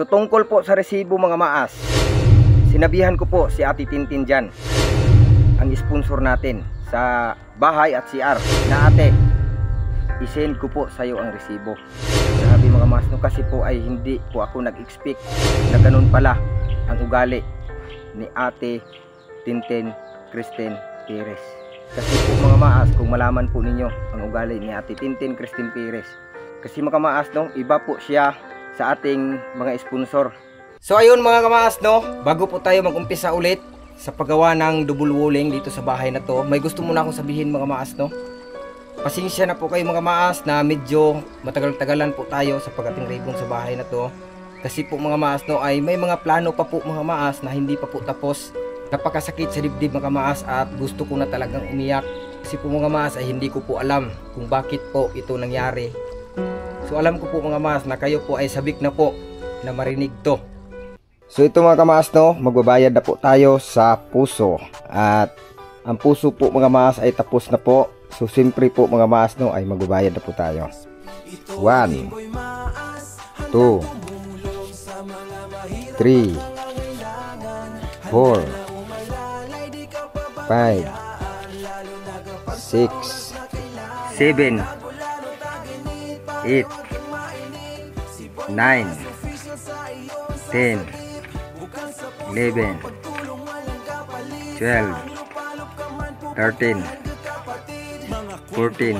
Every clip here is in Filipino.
So tungkol po sa resibo mga maas, sinabihan ko po si Ate Tintin dyan, ang sponsor natin sa bahay at CR, na ate, isend ko po sa iyo ang resibo. Grabe mga maas, no, kasi po ay hindi po ako nag-expect na ganun pala ang ugali ni Ate Tintin Christine Perez. Kasi po mga maas, kung malaman po ninyo ang ugali ni Ate Tintin Christine Perez, kasi mga maas, no, iba po siya sa ating mga sponsor. So ayun mga kamaas, no, bago po tayo mag-umpisa ulit sa paggawa ng double walling dito sa bahay na to, may gusto muna akong sabihin mga maas, no. Pasensya na po kayo mga maas na medyo matagal-tagalan po tayo sa pag-ating ribbon sa bahay na to. Kasi po mga maas, no, ay may mga plano pa po mga maas na hindi pa po tapos. Napakasakit sa dibdib mga maas at gusto ko na talagang umiyak. Kasi po mga maas ay hindi ko po alam kung bakit po ito nangyari. So alam ko po mga maas na kayo po ay sabik na po na marinig to. So ito mga kamaas, no, magbabayad na po tayo sa puso. At ang puso po mga maas ay tapos na po. So siyempre po mga maas, no, ay magbabayad na po tayo. 1 2 3 4 5 6 7 8 9 10 11 12 13 14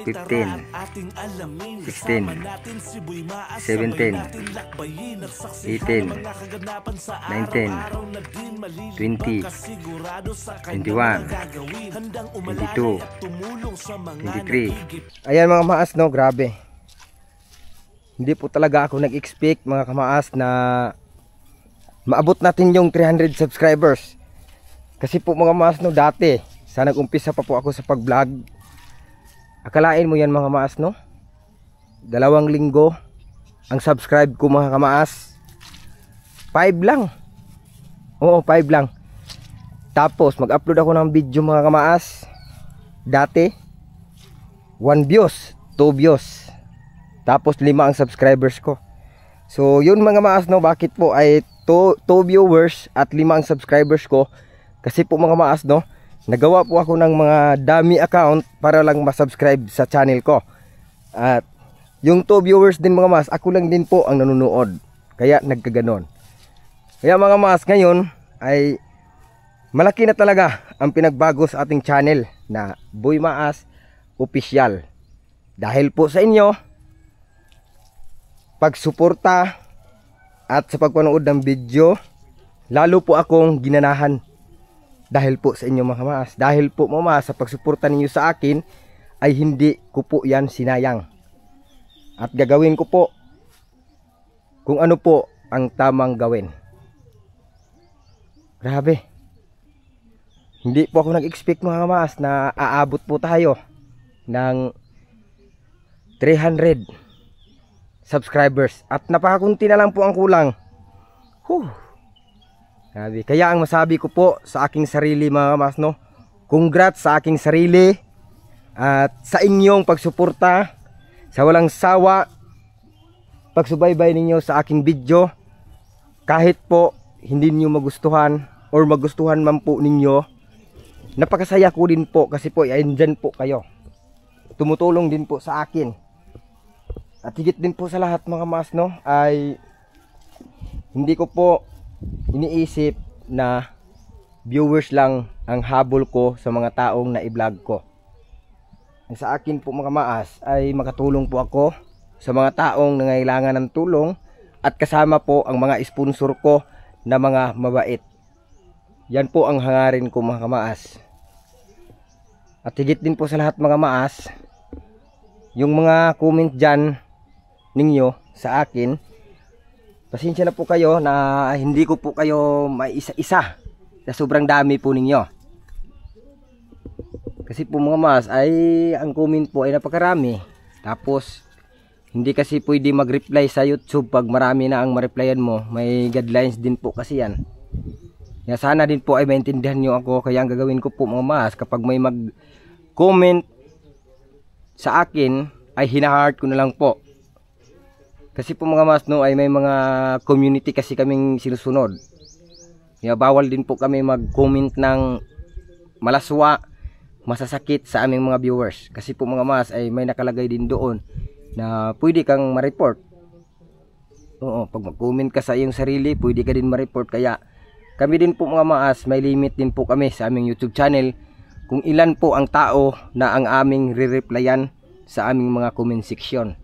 15 16 17 18 19 20 21 22 23. Ayan mga maas, no, grabe. Hindi po talaga ako nag-expect mga kamaas na maabot natin yung 300 subscribers. Kasi po mga maas, no, dati sa nag-umpisa pa po ako sa pag-vlog, akalain mo yan mga maas, no, 2 linggo ang subscribe ko mga kamaas 5 lang. Oo, 5 lang. Tapos mag-upload ako ng video mga kamaas, dati 1 views, 2 views, tapos 5 ang subscribers ko. So yun mga maas, no, bakit po ay 2 viewers at 5 ang subscribers ko? Kasi po mga maas, no, nagawa po ako ng mga dummy account para lang masubscribe sa channel ko. At yung 2 viewers din mga maas, ako lang din po ang nanonood, kaya nagkaganon. Kaya mga maas, ngayon ay malaki na talaga ang pinagbago sa ating channel na Boy Maas Official. Dahil po sa inyo pagsuporta at sa pagpanood ng video, lalo po akong ginanahan. Dahil po sa inyo mga maas, dahil po mga maas, sa pagsuporta ninyo sa akin ay hindi ko po yan sinayang. At gagawin ko po kung ano po ang tamang gawin. Grabe, hindi po ako nag-expect mga maas na aabot po tayo ng 300 subscribers. At napakakunti na lang po ang kulang. Grabe. Kaya ang masabi ko po sa aking sarili mga maas, no, congrats sa aking sarili at sa inyong pagsuporta, sa walang sawa pagsubaybay ninyo sa aking video. Kahit po hindi niyo magustuhan or magustuhan man po ninyo, napakasaya ko din po kasi po andyan po kayo, tumutulong din po sa akin. At higit din po sa lahat mga maas, no, ay hindi ko po iniisip na viewers lang ang habol ko sa mga taong na i-vlog ko. Sa akin po mga maas ay makatulong po ako sa mga taong nangailangan ng tulong, at kasama po ang mga sponsor ko na mga mabait. Yan po ang hangarin ko mga maas. At higit din po sa lahat mga maas, yung mga comment dyan ninyo sa akin, pasensya na po kayo na hindi ko po kayo may isa-isa sa sobrang dami po ninyo. Kasi po mga maas ay ang comment po ay napakarami. Tapos hindi kasi pwede mag-reply sa YouTube pag marami na ang ma-replyan mo. May guidelines din po kasi yan. Kaya sana din po ay maintindihan nyo ako. Kaya ang gagawin ko po mga maas, kapag may mag-comment sa akin ay hina-heart ko na lang po. Kasi po mga mas no ay may mga community kasi kaming sinusunod. Kaya bawal din po kami mag-comment ng malaswa, masasakit sa aming mga viewers. Kasi po mga mas ay may nakalagay din doon na pwede kang ma-report. Oo, pag mag-comment ka sa iyong sarili, pwede ka din ma-report. Kaya kami din po mga mas, may limit din po kami sa aming YouTube channel kung ilan po ang tao na ang aming re-replyan sa aming mga comment section.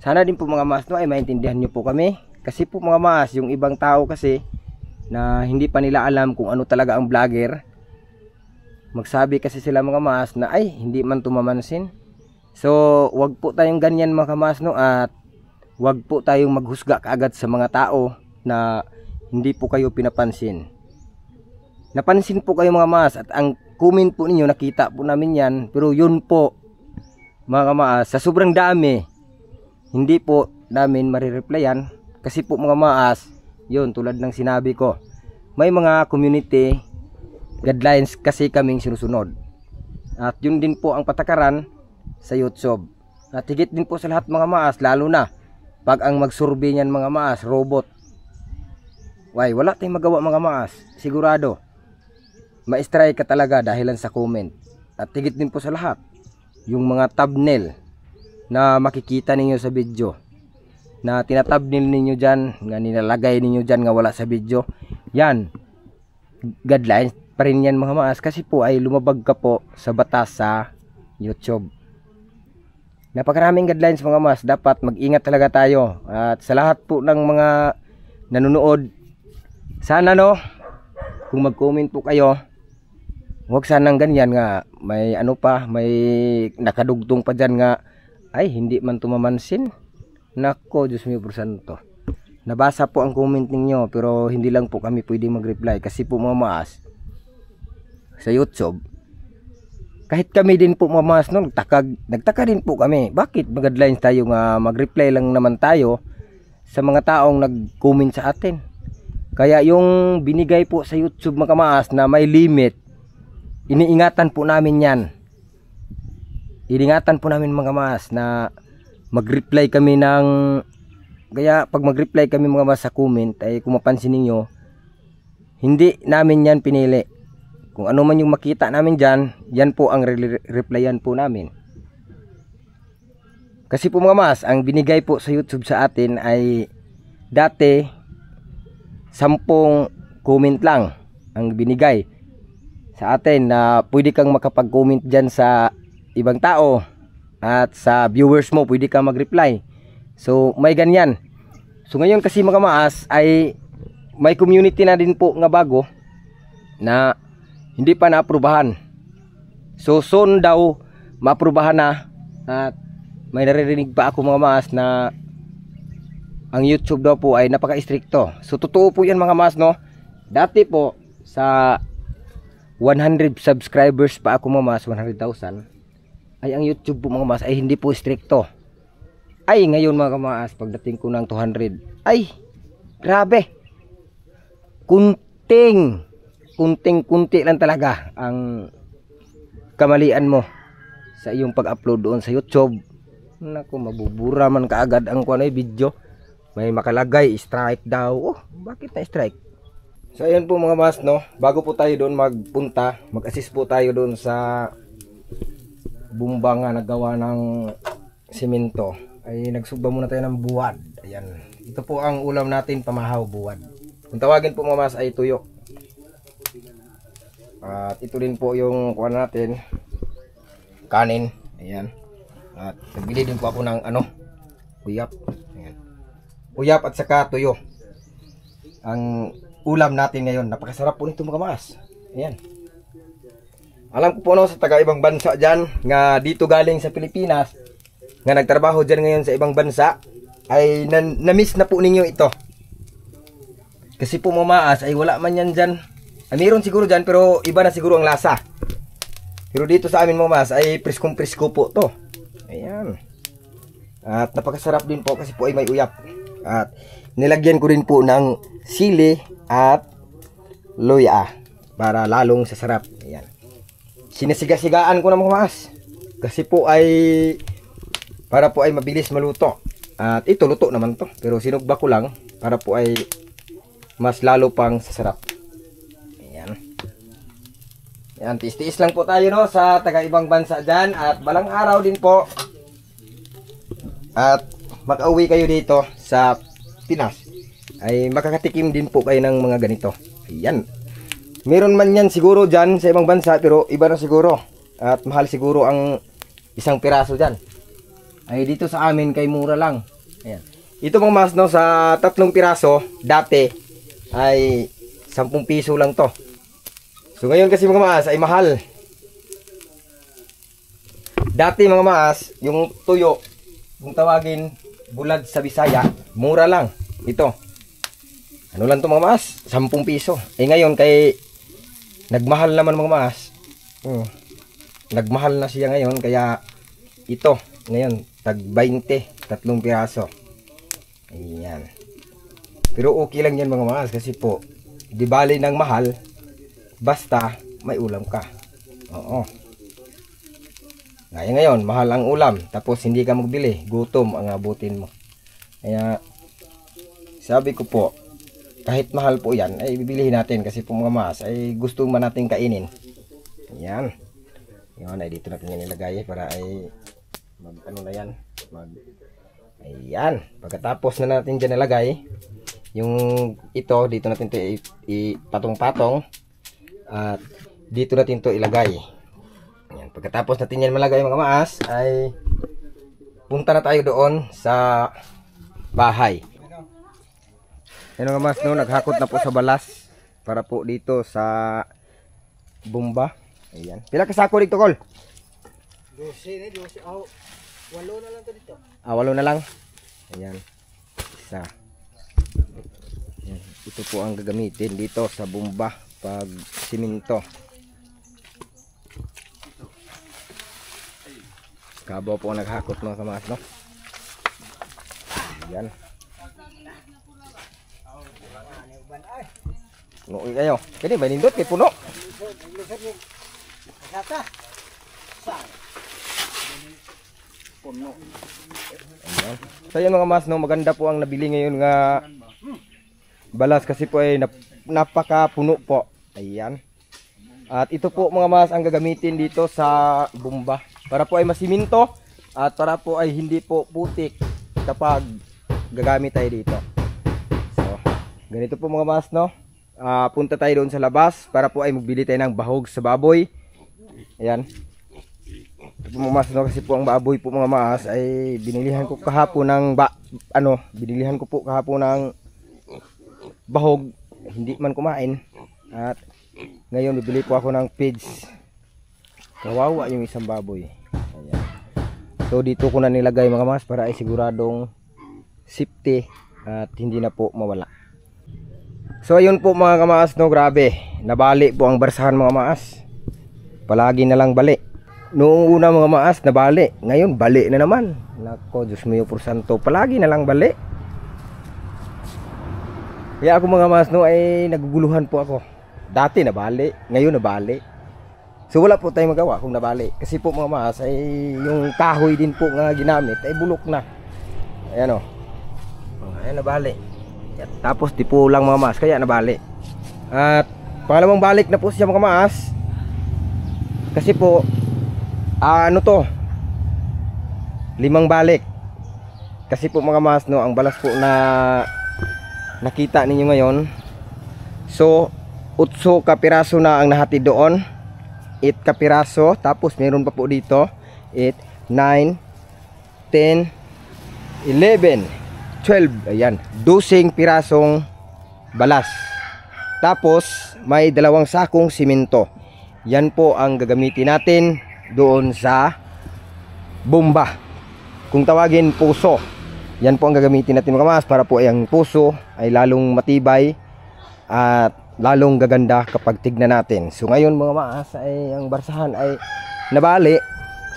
Sana din po mga mas no ay maintindihan nyo po kami. Kasi po mga mas, yung ibang tao kasi na hindi pa nila alam kung ano talaga ang vlogger, magsabi kasi sila mga mas na ay hindi man tumamansin. So wag po tayong ganyan mga mas no, at wag po tayong maghusga kaagad sa mga tao na hindi po kayo pinapansin. Napansin po kayo mga mas, at ang comment po ninyo nakita po namin yan, pero yun po mga mas, sa sobrang dami hindi po namin marireplyan. Kasi po mga maas, yun tulad ng sinabi ko, may mga community guidelines kasi kaming sinusunod. At yun din po ang patakaran sa YouTube. At higit din po sa lahat mga maas, lalo na pag ang magsurvey niyan mga maas, robot. Wala tayong magawa mga maas. Sigurado, ma-strike ka talaga dahilan sa comment. At higit din po sa lahat, yung mga thumbnail na makikita ninyo sa video, na tinatabnil ninyo dyan, nga nilalagay ninyo dyan nga wala sa video, yan guidelines pa rin yan mga maas. Kasi po ay lumabag ka po sa batas sa YouTube. Napakaraming guidelines mga maas, dapat mag-ingat talaga tayo. At sa lahat po ng mga nanonood, sana no, kung mag-comment po kayo, huwag sanang ganyan nga may ano pa, may nakadugtong pa dyan nga ay hindi man tumamansin. Nako, Diyos mio por santo. Nabasa po ang comment ninyo, pero hindi lang po kami pwedeng mag-reply. Kasi po mga maas, sa YouTube, kahit kami din po mga maas no, nagtaka din po kami. Bakit mag-guidelines tayo nga mag-reply lang naman tayo sa mga taong nag-comment sa atin? Kaya yung binigay po sa YouTube mga maas na may limit, iniingatan po namin yan. Iningatan po namin mga mas na mag-reply kami ng, kaya pag mag-reply kami mga mas sa comment, ay kung mapansin ninyo, hindi namin yan pinili. Kung ano man yung makita namin dyan, yan po ang replyan po namin. Kasi po mga mas, ang binigay po sa YouTube sa atin ay dati 10 comment lang ang binigay sa atin, na pwede kang makapag-comment dyan sa ibang tao, at sa viewers mo pwede ka mag-reply. So may ganyan. So ngayon kasi mga maas ay may community na din po nga bago na hindi pa naaprubahan. So soon daw maaprubahan na. At may naririnig pa ako mga maas na ang YouTube daw po ay napaka-istrikto. So totoo po yan mga maas no. Dati po sa 100 subscribers pa ako mga maas, 100,000, ay ang YouTube po mga maas ay hindi po stricto. Ay ngayon mga maas, pagdating ko ng 200, ay grabe, kunting-kunti lang talaga ang kamalian mo sa iyong pag-upload doon sa YouTube. Naku, mabubura man kaagad ang kuanay video. May makalagay strike daw. Oh, bakit na strike? So ayan po mga maas no, bago po tayo doon magpunta, mag-assist po tayo doon sa bumba nga nagawa ng simento, ay nagsugba muna tayo ng buwad. Ayan, ito po ang ulam natin, pamahaw buwad. Kung tawagin po mga mas ay tuyo. At ito din po yung kuha natin, kanin. Ayan. At nagbili din po ako ng ano, uyap. Ayan. Uyap at saka tuyo ang ulam natin ngayon. Napakasarap po nito mga mas. Ayan. Alam ko po no, sa taga ibang bansa dyan, nga dito galing sa Pilipinas, nga nagtrabaho dyan ngayon sa ibang bansa, ay na-miss na po ninyo ito. Kasi po mga maas ay wala man yan dyan. Ay, mayroon siguro dyan pero iba na siguro ang lasa. Pero dito sa amin mga maas ay priskong-prisko po to. Ayan. At napakasarap din po kasi po ay may uyap. At nilagyan ko rin po ng sili at luya para lalong sasarap. Ayan. Sinasiga-sigaan ko na mga maas. Kasi po ay para po ay mabilis maluto. At ito luto naman to, pero sinugba ko lang para po ay mas lalo pang sasarap. Ayan. Ayan, tiis-tiis lang po tayo no sa taga-ibang bansa dyan. At balang araw din po at makauwi kayo dito sa Pinas ay makakatikim din po kayo ng mga ganito. Ayan. Meron man yan siguro dyan sa ibang bansa, pero iba na siguro. At mahal siguro ang isang piraso dyan. Ay dito sa amin kay mura lang. Ayan. Ito mga mas no, sa 3 piraso dati ay 10 piso lang to. So ngayon kasi mga maas ay mahal. Dati mga maas, yung tuyo, kung tawagin bulad sa Bisaya, mura lang. Ito. Ano lang to mga maas? 10 piso. Eh ngayon kay nagmahal naman mga maas. Nagmahal na siya ngayon kaya ito ngayon tag 20, 3 piraso. Ayan. Pero okay lang yan mga maas kasi po di bali ng mahal basta may ulam ka. Oo. Ngayon mahal ang ulam tapos hindi ka magbili, gutom ang abutin mo. Kaya sabi ko po kahit mahal po yan ay bibilihin natin kasi po mga maas ay gusto man natin kainin. Ayan. Yun ay dito natin yan ilagay para ay ano na yan ayan, pagkatapos na natin dyan nalagay yung ito, dito natin ito ipatong-patong at dito natin ito ilagay. Ayan, pagkatapos natin yan malagay mga maas ay punta na tayo doon sa bahay. Ayan mga maas no, naghakot na po sa balas para po dito sa bomba. Ayan, pila ka sako dito Kol? 12 oh. 8 na lang to dito. 8 na lang. Ayan. Isa. Ayan. Ito po ang gagamitin dito sa bomba pag siminto. Kabaw po ang naghakot no sa maas no. Ayan. Puno kayo. Kani ba nindot kay puno? Ayan. So yan mga mas no, maganda po ang nabili ngayon nga balas kasi po ay napakapuno po. Ayan. At ito po mga mas ang gagamitin dito sa bomba para po ay masiminto at para po ay hindi po putik kapag gagamit tayo dito. So ganito po mga mas no. Punta tayo doon sa labas para po ay magbili tayo ng bahog sa baboy. Ayan. Mga mas no, kasi po ang baboy po mga maas ay binilihan ko kahapon ng binilihan ko po kahapon ng bahog, hindi man kumain at ngayon bibili po ako ng pigs. Kawawa yung isang baboy. Ayan. So dito ko na nilagay mga maas para ay siguradong safety at hindi na po mawala. So ayun po mga kamaas no, grabe nabali po ang barsahan mga maas. Palagi na lang bali. Noong una mga maas nabali, ngayon bali na naman. Nako, Diyos mo yung porsanto, palagi na lang bali. Kaya ako mga maas no ay naguguluhan po ako. Dati nabali, ngayon nabali. So wala po tayong magawa kung nabali. Kasi po mga maas ay yung kahoy din po nga ginamit ay bulok na. Ayan o. Ayan nabali. Tapos di po lang mga maas kaya nabali. At pangalawang balik na po siya mga maas. Kasi po ano to 5 balik kasi po mga mas no, ang balas po na nakita ninyo ngayon, so 8 kapiraso na ang nahatid doon, 8 kapiraso, tapos meron pa po dito 8, 9, 10, 11, 12, ayan 12 pirasong balas, tapos may 2 sakong simento. Yan po ang gagamitin natin doon sa bomba, kung tawagin puso. Yan po ang gagamitin natin mga mas para po ang puso ay lalong matibay at lalong gaganda kapag tignan natin. So ngayon mga mas ay ang barsahan ay nabali.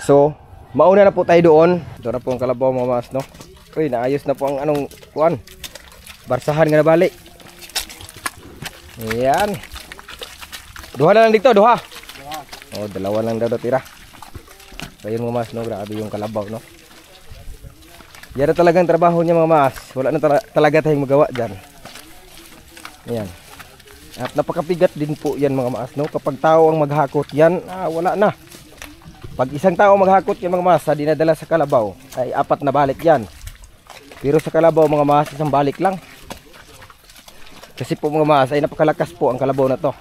So mauna na po tayo doon. Ito na po ang kalabaw mga mas no. Uy, naayos na po ang anong kuan, barsahan nga nabali. Ayan. Duha na lang dito, duha. Oh, 2 lang daw tira. So yun mga mas no, grabe yung kalabaw no. Yan na talagang trabaho niya mga mas. Wala na talaga tayong magawa dyan. Ayan. At napakabigat din po yan mga mas, no? Kapag tao ang maghakot yan, wala na. Pag isang tao maghakot yan mga mas, dinadala sa kalabaw, ay 4 na balik yan. Pero sa kalabaw mga mas, isang balik lang. Kasi po mga mas, ay napakalakas po ang kalabaw na to.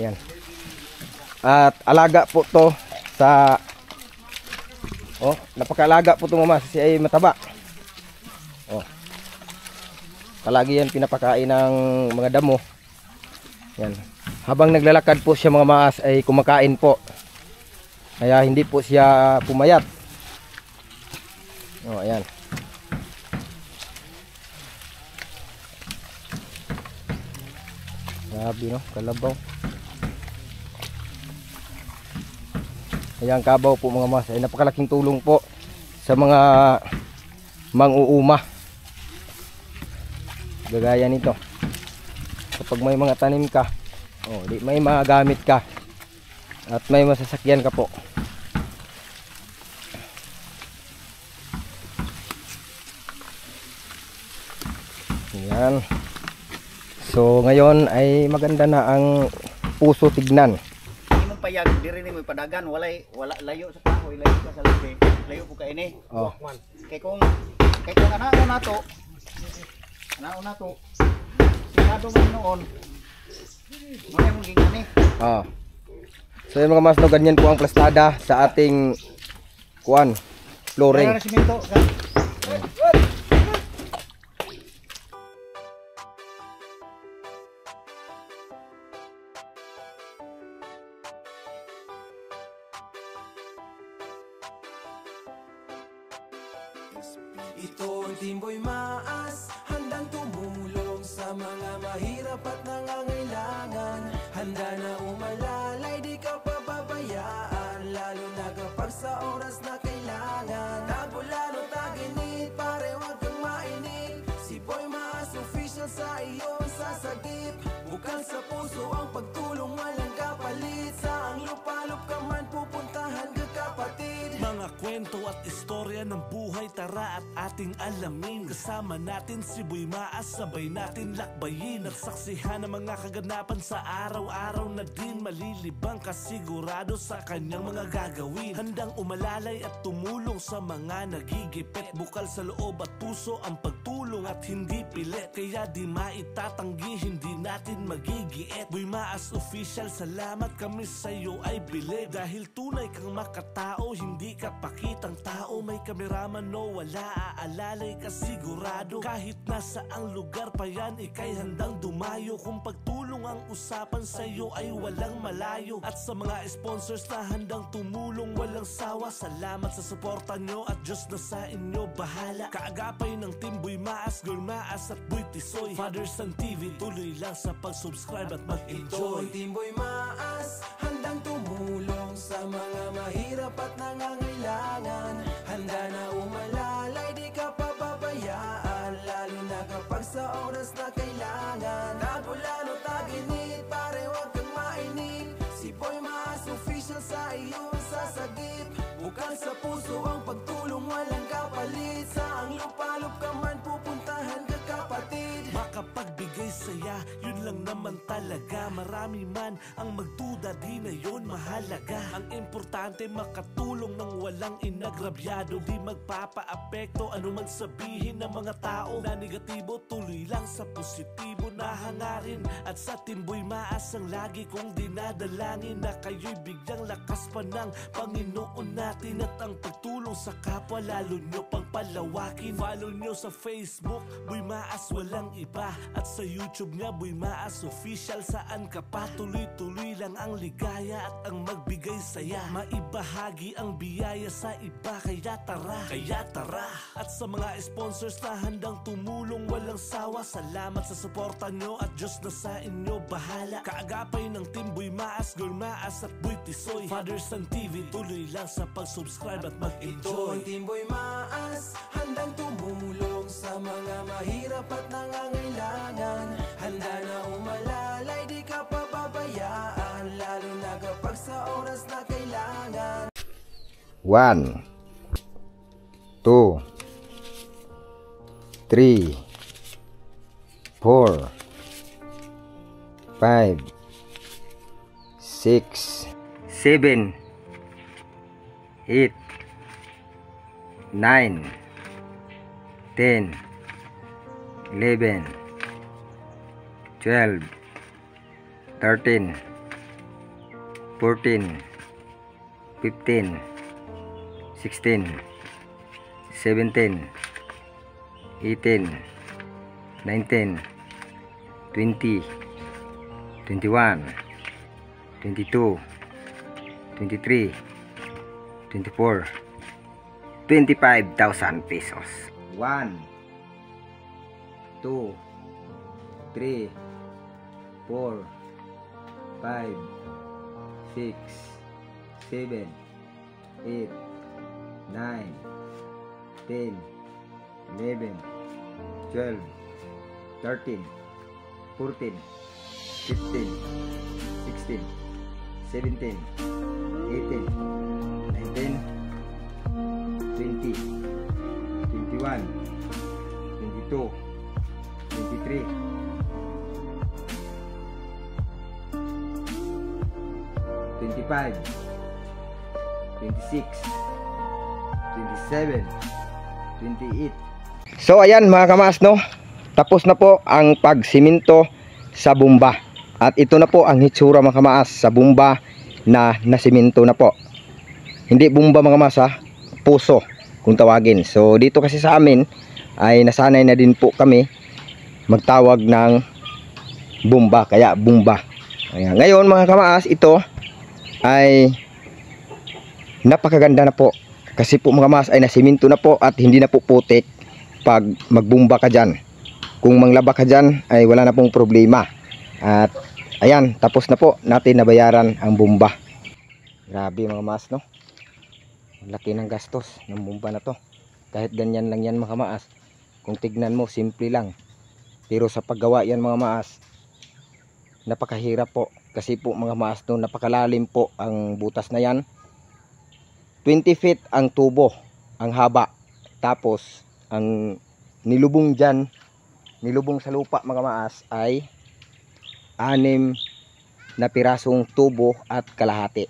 Ayan. At alaga po to sa... Oh, napakalaga po itong mga kasi ay mataba. Oh. Palagi yan pinapakain ng mga damo. Yan. Habang naglalakad po siya mga maas ay kumakain po. Kaya hindi po siya pumayat. Oh, ayan. Grabe no, kalabaw. Ayan, kabaw po mga mas ay napakalaking tulong po sa mga mang-uuma. Gagaya nito. Kapag may mga tanim ka, di may magamit ka at may masasakyan ka po. Ayan. So ngayon ay maganda na ang puso tignan. Payag diri ni mo padagan wala layo sa kahoy, layo ka sa labi, layo po ka ini. Kay kung anao na to sigado man noon mo mong gingani. So yung mga mas, no, ganyan po ang plastada sa ating flooring. Kaya simento ka. Ito ang Teamboy Maas, handang tumulong sa mga mahirap at nangangailangan. Handa na umalalay, di ka pababayaan, lalo na kapag sa oras na kailangan. Tagulan o taginit, pare wag kang mainip. Si Boy Maas official sa iyong sasagip. Bukal sa puso ang pagtulong, walang kapalit. Saang lupalop ka man, pupuntahan ka kapatid. Mga kwento at istorya ng buhay, tara at ating alamin. Kasama natin si Boy Maas, sabay natin lakbayin. Nagsaksihan ng mga kaganapan sa araw-araw na din. Malilibang kasigurado sa kanyang mga gagawin. Handang umalalay at tumulong sa mga nagigipit. Bukal sa loob at puso ang pagtulong at hindi pilit. Kaya di maitatanggi, hindi natin magigiit. Boy Maas official, salamat kami sa'yo ay bilib. Dahil tunay kang makatao, hindi ka pakitang tao. May kameraman no wala, aalalay ka sigurado. Kahit nasa ang lugar pa yan, ikay handang dumayo. Kung pagtulong ang usapan sa'yo ay walang malayo. At sa mga sponsors na handang tumulong walang sawa, salamat sa suporta nyo at Diyos na sa inyo bahala. Kaagapay ng Team Boy Maas, Girl Maas at Boy Tisoy, Father Son TV, tuloy lang sa pag-subscribe at Ito mag-enjoy. ang Teamboy Maas, handang tumulong sa mga mahirap at nangangailangan. Handa na umalalay, di ka pababayaan, lalo na kapag sa oras na kailangan. Tagulan o taginit, pare wag kang mainip. Si Boy Maas official sa iyong sasagip. Bukal sa puso ang pagtulong, walang kapalit. Saang lupalop ka man, pupuntahan ka kapatid. Makapagbigay saya, yun lang naman talaga. Marami man ang magduda, di na yun mahalaga. Ang importante makatulong ng walang inagrabyado. Di magpapaapekto anuman sabihin ng mga tao na negatibo, tuloy lang sa positibo na hangarin. At sa Team Boy Maas ang lagi kong dinadalangin, na kayo'y bigyang lakas pa ng Panginoon natin. At ang pagtulong sa kapwa lalo nyo pang palawakin. Follow nyo sa Facebook, Boy Maas walang iba. At sa YouTube niya, Boy Maas official, saan ka pa? Tuloy-tuloy lang ang ligaya at ang magbigay saya. Maibahagi ang biyaya sa iba, kaya tara. At sa mga sponsors na handang tumulong walang sawa, salamat sa suporta nyo at Diyos na sa inyo bahala. Kaagapay ng Team Boy Maas, Girl Maas at Boy Tisoy, Father Son TV, tuloy lang sa pag-subscribe at Ito mag-enjoy. ang Teamboy Maas, handang tumulong sa mga mahirap at nangangailangan. Handa na umalalay, di ka pababayaan, lalo na kapag sa oras na kailangan. 1, 2, 3, 4, 5, 6, 7, 8, 9, 10, 11, 12, 13, 14, 15, 16, 17, 18, 19, 20, 21, 22, 23, 24, 25,000 pesos. 1, 2, 3, 4, 5, 6, 7, 8, 9, 10, 11, 12, 13, 14, 15, 16, 17, 18, 19, 20, 21, 22, 23, 25, 26, 27, 28. So ayan mga kamaas, no, tapos na po ang pagsiminto sa bumba. At ito na po ang hitsura mga kamaas sa bumba na nasiminto na po. Hindi bumba mga kamaas ha, puso kung tawagin. So dito kasi sa amin ay nasanay na din po kami magtawag ng bumba, kaya bumba. Ayan. Ngayon mga kamaas, ito ay napakaganda na po. Kasi po mga kamaas ay nasiminto na po at hindi na po putik pag magbumba ka dyan. Kung manglaba ka dyan ay wala na pong problema. At ayan, tapos na po natin nabayaran ang bumba. Grabe mga kamaas, no? Laki ng gastos ng bumba na to. Kahit ganyan lang yan mga kamaas, kung tignan mo simple lang, pero sa paggawa yan mga kamaas, napakahirap po. Kasi po mga kamaas, no, napakalalim po ang butas na yan. 20 feet ang tubo, ang haba. Tapos ang nilubong dyan, nilubong sa lupa mga kamaas ay 6 na pirasong tubo at kalahati.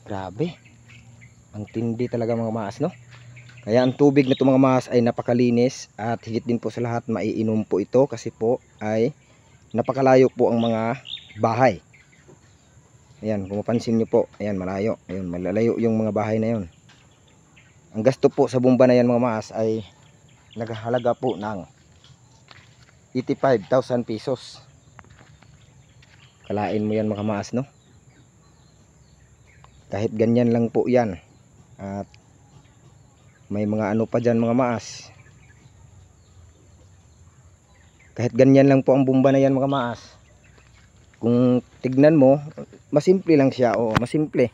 Grabe, ang tindi talaga mga kamaas, no? Kaya ang tubig na ito mga kamaas ay napakalinis. At higit din po sa lahat, maiinom po ito. Kasi po ay napakalayo po ang mga bahay. Ayan, kung mapansin nyo po, ayan, malayo. Ayan, malalayo yung mga bahay na yun. Ang gasto po sa bumba na yan mga kamaas ay naghahalaga po ng 85,000 pesos. Kalain mo yan mga kamaas, no? Kahit ganyan lang po yan. At may mga ano pa dyan mga maas. Kahit ganyan lang po ang bumba na yan mga maas. Kung tignan mo, masimple lang siya. O, masimple.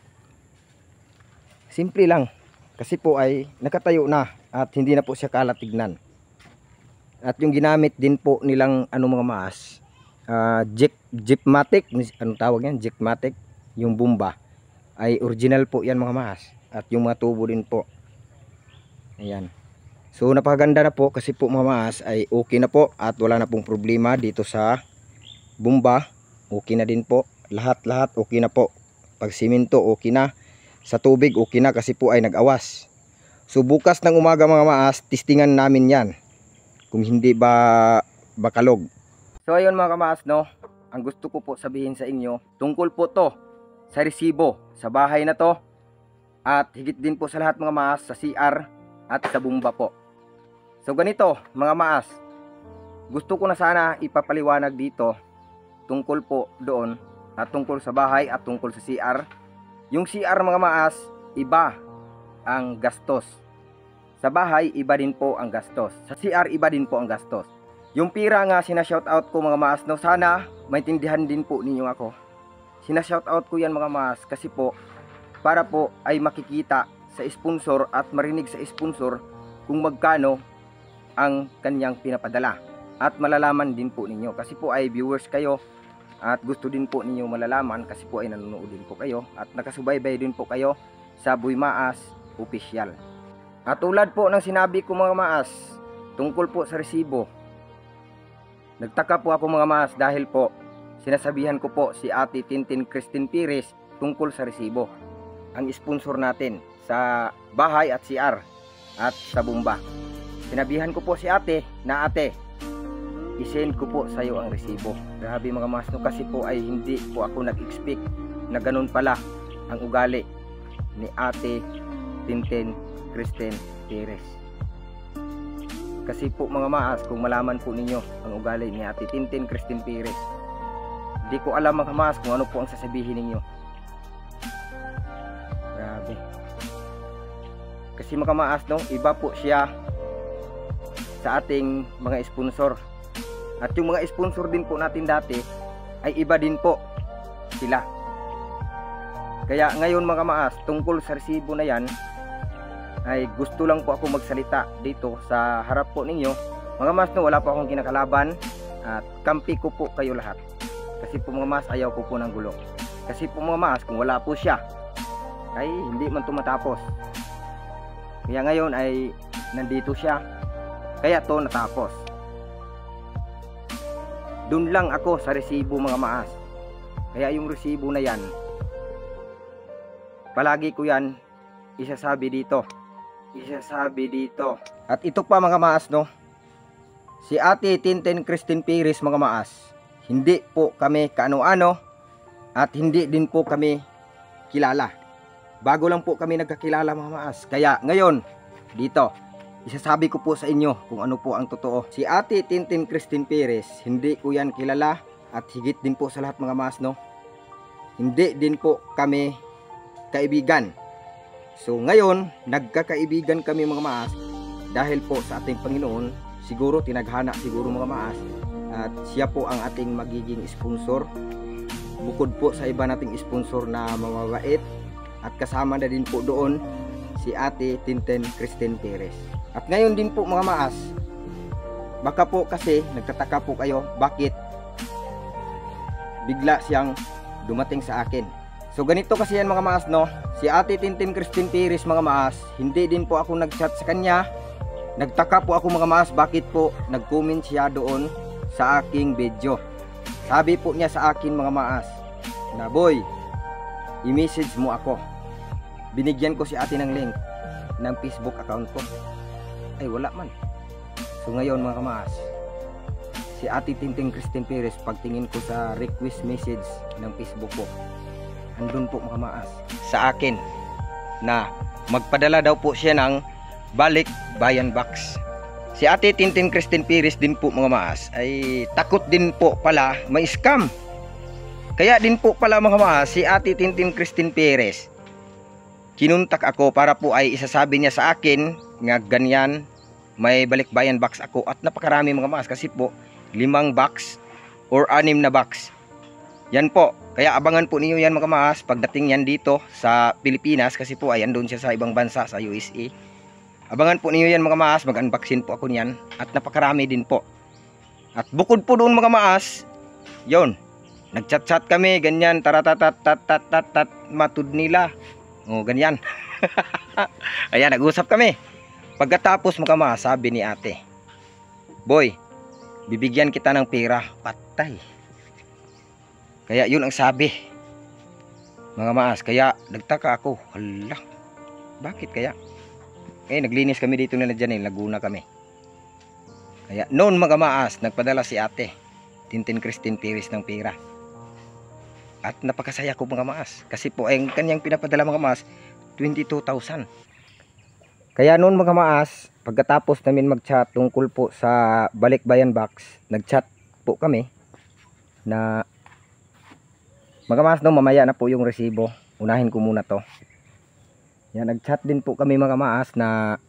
Simple lang. Kasi po ay nakatayo na at hindi na po siya kalat tignan. At yung ginamit din po nilang ano mga maas, Jeepmatic, anong tawag yan? Jeepmatic, yung bumba ay original po yan mga maas. At yung mga tubo din po, ayan. So napakaganda na po kasi po mga maas ay okay na po at wala na pong problema dito sa bumba. Okay na din po, lahat okay na po. Pag simento okay na, sa tubig okay na kasi po ay nag-awas. So bukas ng umaga mga maas, testingan namin yan kung hindi ba bakalog. So ayun mga kamaas, no, ang gusto ko po sabihin sa inyo, tungkol po to sa resibo sa bahay na to. At higit din po sa lahat mga maas, sa CR at sa bumba po. So ganito mga maas, gusto ko na sana ipapaliwanag dito tungkol po doon at tungkol sa bahay at tungkol sa CR. Yung CR mga maas, iba ang gastos. Sa bahay, iba din po ang gastos. Sa CR, iba din po ang gastos. Yung pira nga sinashoutout ko mga maas, no, sana maintindihan din po ninyo ako. Sinashoutout ko yan mga maas kasi po para po ay makikita sa sponsor at marinig sa sponsor kung magkano ang kanyang pinapadala. At malalaman din po ninyo kasi po ay viewers kayo at gusto din po ninyo malalaman kasi po ay nanonood din po kayo at nakasubaybay din po kayo sa Boy Maas Official. At tulad po ng sinabi ko mga maas, tungkol po sa resibo. Nagtaka po ako mga maas dahil po sinasabihan ko po si Ate Tintin Christine Pires tungkol sa resibo. Ang sponsor natin sa bahay at CR at sa bomba. Sinabihan ko po si ate na ate, isend ko po sa iyo ang resibo. Grabe mga maas, no, kasi po ay hindi po ako nag-expect na ganun pala ang ugali ni Ate Tintin Christine Pires. Kasi po mga maas, kung malaman po ninyo ang ugali ni Ate Tintin Christine Pires, hindi ko alam mga maas kung ano po ang sasabihin ninyo. Grabe. Kasi mga maas, no, iba po siya sa ating mga sponsor. At yung mga sponsor din po natin dati ay iba din po sila. Kaya ngayon mga maas, tungkol sa resibo na yan, ay gusto lang po ako magsalita dito sa harap po ninyo. Mga maas, no, wala po akong kinakalaban at kampi ko po kayo lahat. Kasi po mga maas, ayaw ko po ng gulo. Kasi po mga maas, kung wala po siya ay hindi man tumatapos. Kaya ngayon ay nandito siya, kaya to natapos. Doon lang ako sa resibo mga maas. Kaya yung resibo na yan, palagi ko yan isasabi dito. Isasabi dito. At ito pa mga maas, no, si Ate Tintin Christine Pires mga maas, hindi po kami kaano-ano at hindi din po kami kilala. Bago lang po kami nagkakilala mga maas. Kaya ngayon dito isasabi ko po sa inyo kung ano po ang totoo. Si Ate Tintin Christine Pires, hindi ko yan kilala at higit din po sa lahat mga maas, no, hindi din po kami kaibigan. So ngayon, nagkakaibigan kami mga maas dahil po sa ating Panginoon. Siguro tinaghana siguro mga maas, at siya po ang ating magiging sponsor. Bukod po sa iba nating sponsor na mamabait, at kasama na din po doon si Ate Tintin Christine Pires. At ngayon din po mga maas, baka po kasi nagtataka po kayo bakit bigla siyang dumating sa akin. So ganito kasi yan mga maas, no, si Ate Tintin Christine Pires mga maas, hindi din po ako nag-chat sa kanya. Nagtaka po ako mga maas bakit po nag-comment siya doon sa aking video. Sabi po niya sa akin mga maas na, boy, i-message mo ako. Binigyan ko si ate ng link ng Facebook account ko. Ay wala man. So ngayon mga maas, si Ate Tintin Christine Pires, pagtingin ko sa request message ng Facebook ko, andun po mga maas sa akin na magpadala daw po siya ng balik bayan box. Si Ate Tintin Christine Pires din po mga maas ay takot din po pala may scam. Kaya din po pala mga maas, si Ate Tintin Christine Pires, kinuntak ako para po ay isasabi niya sa akin nga ganyan may balikbayan box ako. At napakarami mga maas, kasi po 5 box or 6 na box yan po. Kaya abangan po niyo yan mga maas pagdating yan dito sa Pilipinas, kasi po ay andun siya sa ibang bansa sa USA. Abangan po niyo yan mga maas, mag-unboxing po ako niyan. At napakarami din po. At bukod po doon mga maas, yon, nagchat-chat kami ganyan, taratatatat matud nila. O ganyan. Ayan, nag-usap kami. Pagkatapos mga maas, sabi ni ate, boy, bibigyan kita ng pera. Patay. Kaya yun ang sabi mga maas. Kaya nagtaka ako, hala, bakit kaya? Naglinis kami dito nila dyan, Laguna kami. Kaya noon mga maas, nagpadala si Ate Tintin Christine Pires ng pera. At napakasaya ko mga maas, kasi po ang kanyang pinapadala mga maas 22,000. Kaya noon mga maas, pagkatapos namin mag-chat tungkol po sa balikbayan box, nag-chat po kami na mga maas, no, mamaya na po yung resibo, unahin ko muna to. Yan, nag-chat din po kami mga maas na,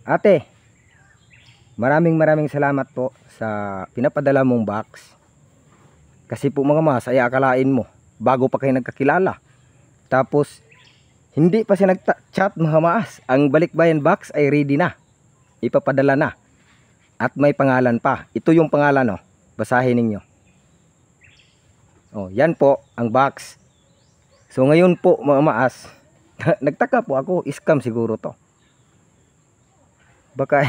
ate, maraming salamat po sa pinapadala mong box. Kasi po mga maas, ay akalain mo bago pa kayo nagkakilala, tapos hindi pa siya nag-chat mga maas, ang balikbayan box ay ready na, ipapadala na, at may pangalan pa. Ito yung pangalan, no, basahin ninyo. Oh, yan po ang box. So ngayon po mga maas, nagtaka po ako, scam siguro to. Baka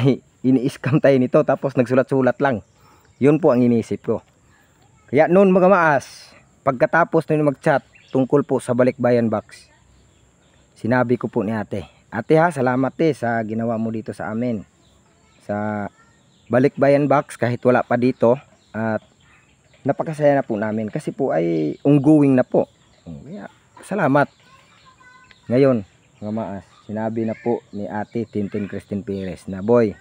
ini-scam tayo nito tapos nagsulat-sulat lang. Yun po ang iniisip ko. Kaya noon mga maas, pagkatapos nyo mag-chat tungkol po sa Balikbayan Box, sinabi ko po ni ate, ate ha, salamat sa ginawa mo dito sa amin. Sa Balikbayan Box kahit wala pa dito, at napakasaya na po namin kasi po ay ongoing na po. Kaya salamat. Ngayon mga maas, sinabi na po ni ate Tintin Christine Perez na boy,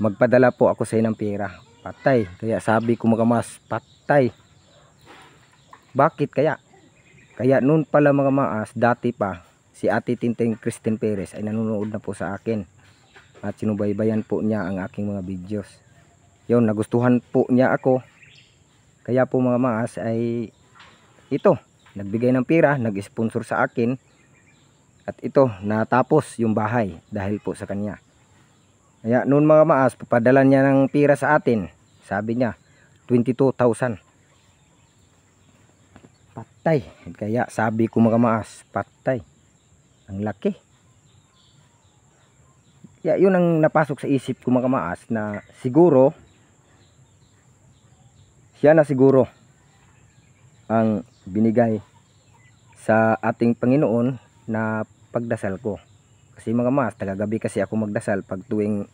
magpadala po ako sa inyo ng pera. Patay. Kaya sabi ko mga maas, patay. Bakit kaya? Kaya noon pala mga maas, dati pa, si ate Tintin Christine Perez ay nanonood na po sa akin. At sinubaybayan po niya ang aking mga videos. Yun, nagustuhan po niya ako. Kaya po mga maas ay ito, nagbigay ng pera, nag-sponsor sa akin. At ito, natapos yung bahay dahil po sa kanya. Kaya noon mga maas, papadala niya ng pera sa atin. Sabi niya, 22,000. Patay. Kaya sabi ko mga maas, patay. Ang laki. Kaya yun ang napasok sa isip ko mga maas na siguro, siya na siguro ang binigay sa ating Panginoon na pagdasal ko. Kasi mga maas, tagagabi kasi ako magdasal pag tuwing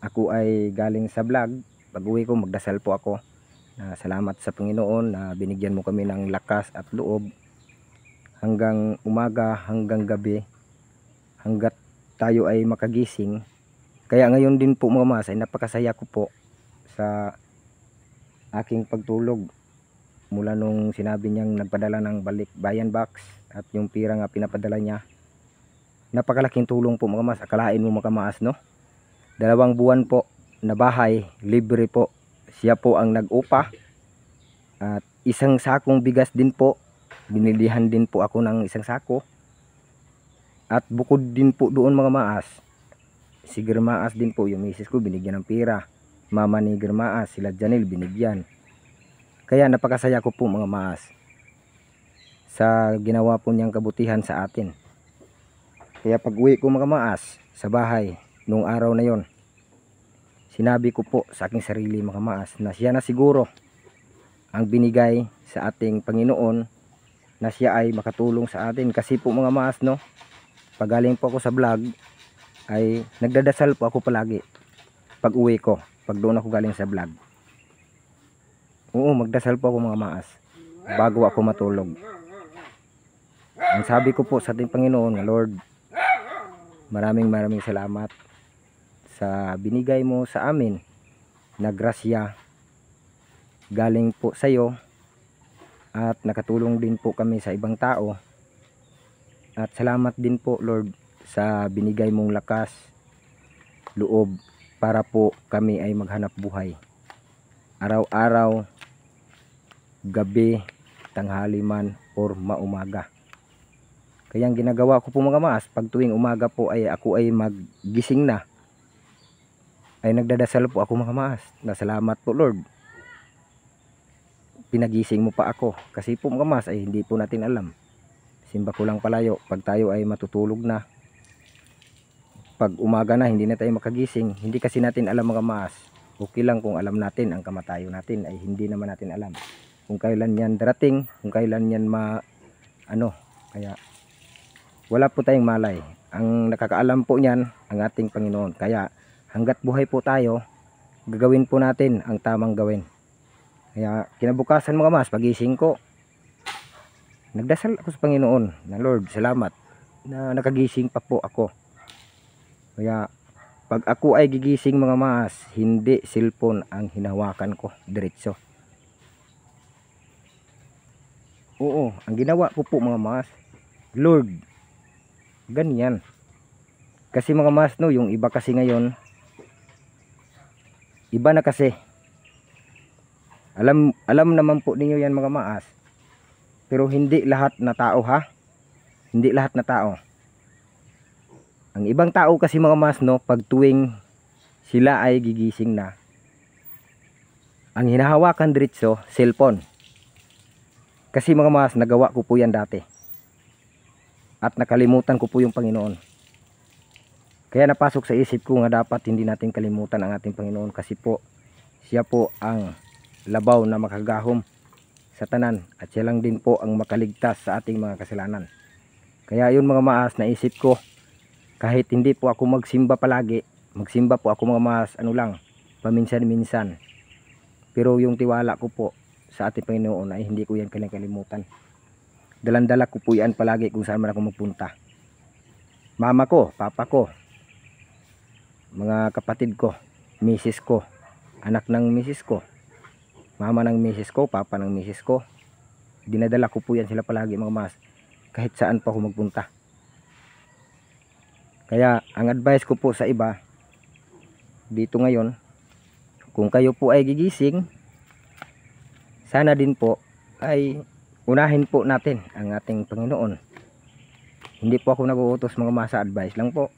ako ay galing sa vlog. Pag uwi ko, magdasal po ako na salamat sa Panginoon na binigyan mo kami ng lakas at loob hanggang umaga, hanggang gabi, hanggat tayo ay makagising. Kaya ngayon din po mga maas ay napakasaya ko po sa aking pagtulog mula nung sinabi niyang nagpadala ng Balikbayan Box at yung pira nga pinapadala niya. Napakalaking tulong po mga maas. Akalain mo mga maas, no? 2 buwan po na bahay, libre po. Siya po ang nag-upa. At isang sakong bigas din po. Binilihan din po ako ng isang sako. At bukod din po doon mga maas, si Germaas din po, yung misis ko, binigyan ng pira. Mama ni Germaas, sila Janil, binigyan. Kaya napakasaya ko po mga maas sa ginawa po niyang kabutihan sa atin. Kaya pag uwi ko mga maas sa bahay nung araw na yon, sinabi ko po sa aking sarili mga maas na siya na siguro ang binigay sa ating Panginoon na siya ay makatulong sa atin. Kasi po mga maas, no, pag galing po ako sa vlog ay nagdadasal po ako palagi pag uwi ko, pag doon ako galing sa vlog. Oo, magdasal po ako mga maas bago ako matulog. Ang sabi ko po sa ating Panginoon, Lord, maraming salamat sa binigay mo sa amin na grasya galing po sa iyo, at nakatulong din po kami sa ibang tao. At salamat din po Lord sa binigay mong lakas, loob para po kami ay maghanap buhay. Araw-araw, gabi, tanghali man or maumaga. Kaya ang ginagawa ko po mga maas, pag tuwing umaga po ay ako ay maggising na, ay nagdadasal po ako mga maas na salamat po Lord, pinagising mo pa ako. Kasi po mga maas ay hindi po natin alam, simba ko lang palayo, pag tayo ay matutulog na, pag umaga na hindi na tayo makagising. Hindi kasi natin alam mga maas. Okay lang kung alam natin ang kamatayo natin, ay hindi naman natin alam kung kailan yan darating, kung kailan yan kaya wala po tayong malay. Ang nakakaalam po niyan ang ating Panginoon. Kaya hanggat buhay po tayo, gagawin po natin ang tamang gawin. Kaya kinabukasan mga mas, pagising ko, nagdasal ako sa Panginoon na Lord, salamat na nakagising pa po ako. Kaya pag ako ay gigising mga mas, hindi cellphone ang hinawakan ko, diretso. Oo, ang ginawa ko po mga mas, Lord, ganyan. Kasi mga mas, no, yung iba kasi ngayon, iba na kasi. Alam naman po ninyo yan mga maas. Pero hindi lahat na tao ha. Hindi lahat na tao. Ang ibang tao kasi mga maas, no, pag tuwing sila ay gigising na, ang hinahawakan diretso, cellphone. Kasi mga maas, nagawa ko po yan dati. At nakalimutan ko po yung Panginoon. Kaya napasok sa isip ko nga dapat hindi natin kalimutan ang ating Panginoon, kasi po siya po ang labaw na makagahom sa tanan, at siya lang din po ang makaligtas sa ating mga kasalanan. Kaya yun mga maas, naisip ko kahit hindi po ako magsimba palagi, magsimba po ako mga maas paminsan-minsan, pero yung tiwala ko po sa ating Panginoon ay hindi ko yan kalimutan. Dalandala ko po yan palagi kung saan man ako magpunta. Mama ko, papa ko, mga kapatid ko, misis ko, anak ng misis ko, mama ng misis ko, papa ng misis ko, dinadala ko po yan sila palagi mga mas, kahit saan pa ako magpunta. Kaya ang advice ko po sa iba dito ngayon, kung kayo po ay gigising, sana din po ay unahin po natin ang ating Panginoon. Hindi po ako nag-uutos mga maas, sa advice lang po.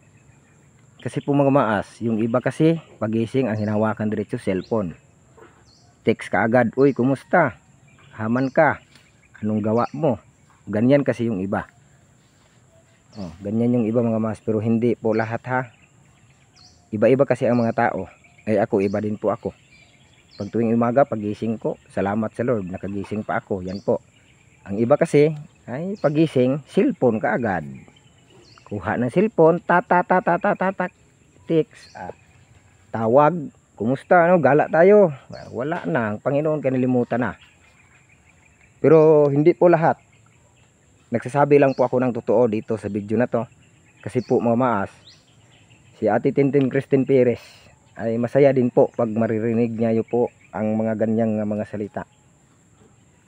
Kasi po mga maas, yung iba kasi pagising ang hinahawakan diretso cellphone. Text ka agad, uy kumusta? Haman ka? Anong gawa mo? Ganyan kasi yung iba. Ganyan yung iba mga maas, pero hindi po lahat ha. Iba-iba kasi ang mga tao. Ay ako, iba din po ako. Pag tuwing umaga, pagising ko, salamat sa Lord, nakagising pa ako. Yan po. Ang iba kasi ay pagising, cellphone ka agad. Kuha ng cellphone, text, tawag, kumusta, ano, gala tayo. Wala na, ang Panginoon kanilimutan na. Pero hindi po lahat. Nagsasabi lang po ako ng totoo dito sa video na to. Kasi po mga maas, si Ate Tintin Christine Perez ay masaya din po pag maririnig niya yun po ang mga ganyang mga salita.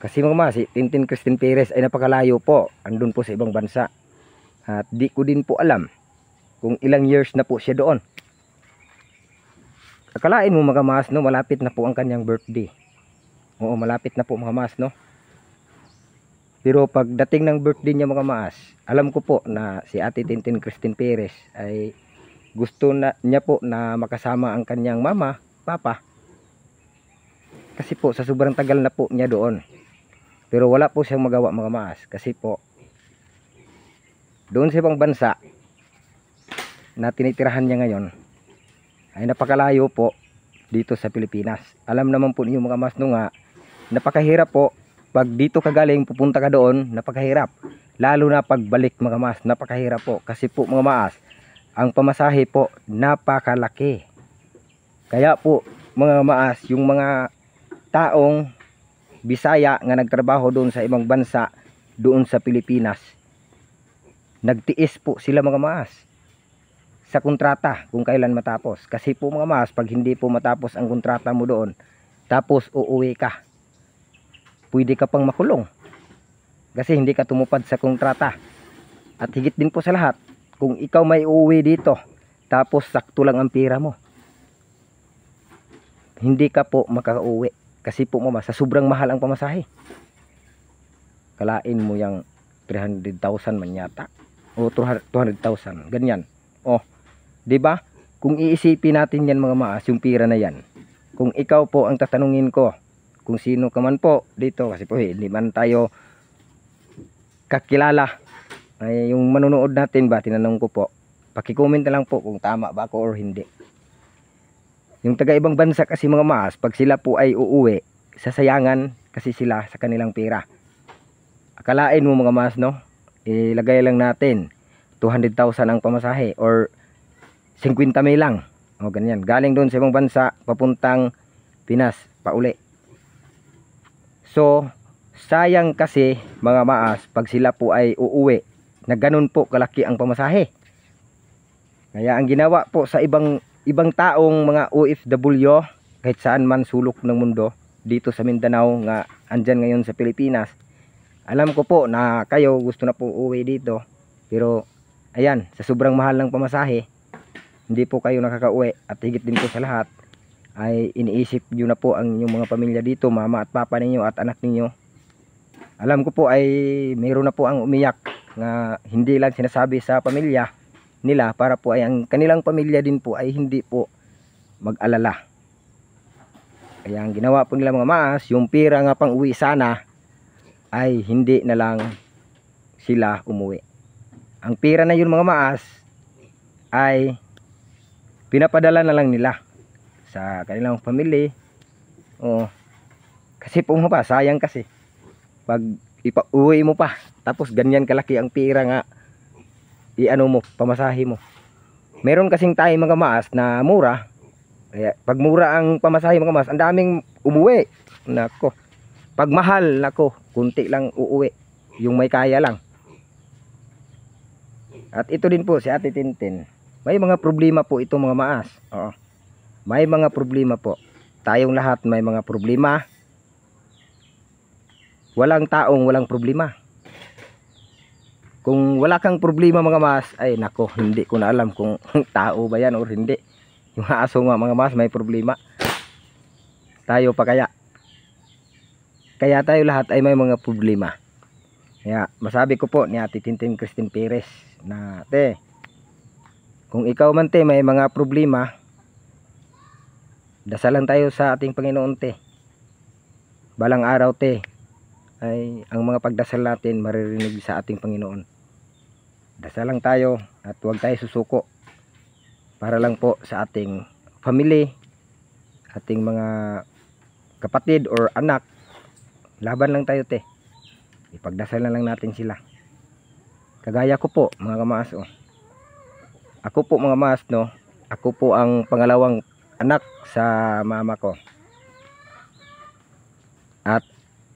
Kasi mga maas, si Tintin Christine Perez ay napakalayo po, andun po sa ibang bansa. At di ko din po alam kung ilang years na po siya doon. Akalain mo mga maas, no, malapit na po ang kanyang birthday. Oo, malapit na po mga maas, no. Pero pagdating ng birthday niya mga maas, alam ko po na si Ate Tintin Christine Perez ay gusto niya po na makasama ang kanyang mama, papa. Kasi po sa sobrang tagal na po niya doon. Pero wala po siyang magawa mga maas, kasi po doon sa ibang bansa na tinitirahan niya ngayon ay napakalayo po dito sa Pilipinas. Alam naman po niyo mga maas, no, nga napakahirap po pag dito ka galing pupunta ka doon, napakahirap. Lalo na pagbalik mga maas, napakahirap po. Kasi po mga maas, ang pamasahe po napakalaki. Kaya po mga maas, yung mga taong Bisaya nga nagtrabaho doon sa ibang bansa, doon sa Pilipinas, nagtiis po sila mga maas sa kontrata kung kailan matapos. Kasi po mga maas, pag hindi po matapos ang kontrata mo doon, tapos uuwi ka, pwede ka pang makulong. Kasi hindi ka tumupad sa kontrata. At higit din po sa lahat, kung ikaw may uuwi dito, tapos sakto lang ang pira mo, hindi ka po makauwi. Kasi po mama, sa sobrang mahal ang pamasahe. Kalain mo yung 300,000 man yata. O 200,000. Ganyan. O, diba? Kung iisipin natin yan mga maas, yung pira na yan. Kung ikaw po ang tatanungin ko, kung sino ka man po dito, kasi po hindi man tayo kakilala. Ay, yung manonood natin ba, tinanong ko po, paki-comment na lang po kung tama ba ako or hindi. Yung taga ibang bansa kasi mga maas, pag sila po ay uuwi, sasayangan kasi sila sa kanilang pera. Akalain mo mga maas, no? Ilagay lang natin 200,000 ang pamasahe or 50,000 lang. O ganyan. Galing doon sa ibang bansa, papuntang Pinas, pauli. So, sayang kasi mga maas, pag sila po ay uuwi, na ganun po kalaki ang pamasahe. Kaya ang ginawa po sa ibang taong mga OFW, kahit saan man sulok ng mundo, dito sa Mindanao nga andyan ngayon sa Pilipinas, alam ko po na kayo gusto na po uwi dito, pero ayan, sa sobrang mahal ng pamasahe, hindi po kayo nakakauwi. At higit din po sa lahat ay iniisip nyo na po ang inyong mga pamilya dito, mama at papa ninyo at anak ninyo. Alam ko po ay mayroon na po ang umiyak nga hindi lang sinasabi sa pamilya nila, para po ay ang kanilang pamilya din po ay hindi po mag-alala. Kaya ang ginawa po nila mga maas, yung pira nga pang uwi sana ay hindi na lang sila umuwi. Ang pira na yun mga maas ay Pinapadala na lang nila sa kanilang family. Oo. Kasi po mo pa, sayang kasi. Pag ipauwi mo pa, tapos ganyan kalaki ang pira nga, iano mo, pamasahe mo. Meron kasing tayo mga maas na mura. Kaya pag mura ang pamasahe mga maas, ang daming umuwi. Nako. Pag mahal, nako, kunti lang uuwi. Yung may kaya lang. At ito din po si Ate Tintin. May mga problema po ito mga maas. Oo. May mga problema po. Tayong lahat may mga problema. Walang taong walang problema. Kung wala kang problema mga maas, ay nako, hindi ko na alam kung tao ba yan o hindi. Yung aso nga mga maas may problema. Tayo pa kaya. Kaya tayo lahat ay may mga problema. Kaya masabi ko po ni Ate Tintin Christine Perez na, te, kung ikaw man te may mga problema, dasalan tayo sa ating Panginoon te. Balang araw te, ay ang mga pagdasal natin maririnig sa ating Panginoon. Dasalang tayo at huwag tayo susuko. Para lang po sa ating family, ating mga kapatid or anak. Laban lang tayo te. Ipagdasal na lang natin sila. Kagaya ko po mga kamaas, oh. Ako po mga maas, no, ako po ang pangalawang anak sa mama ko. At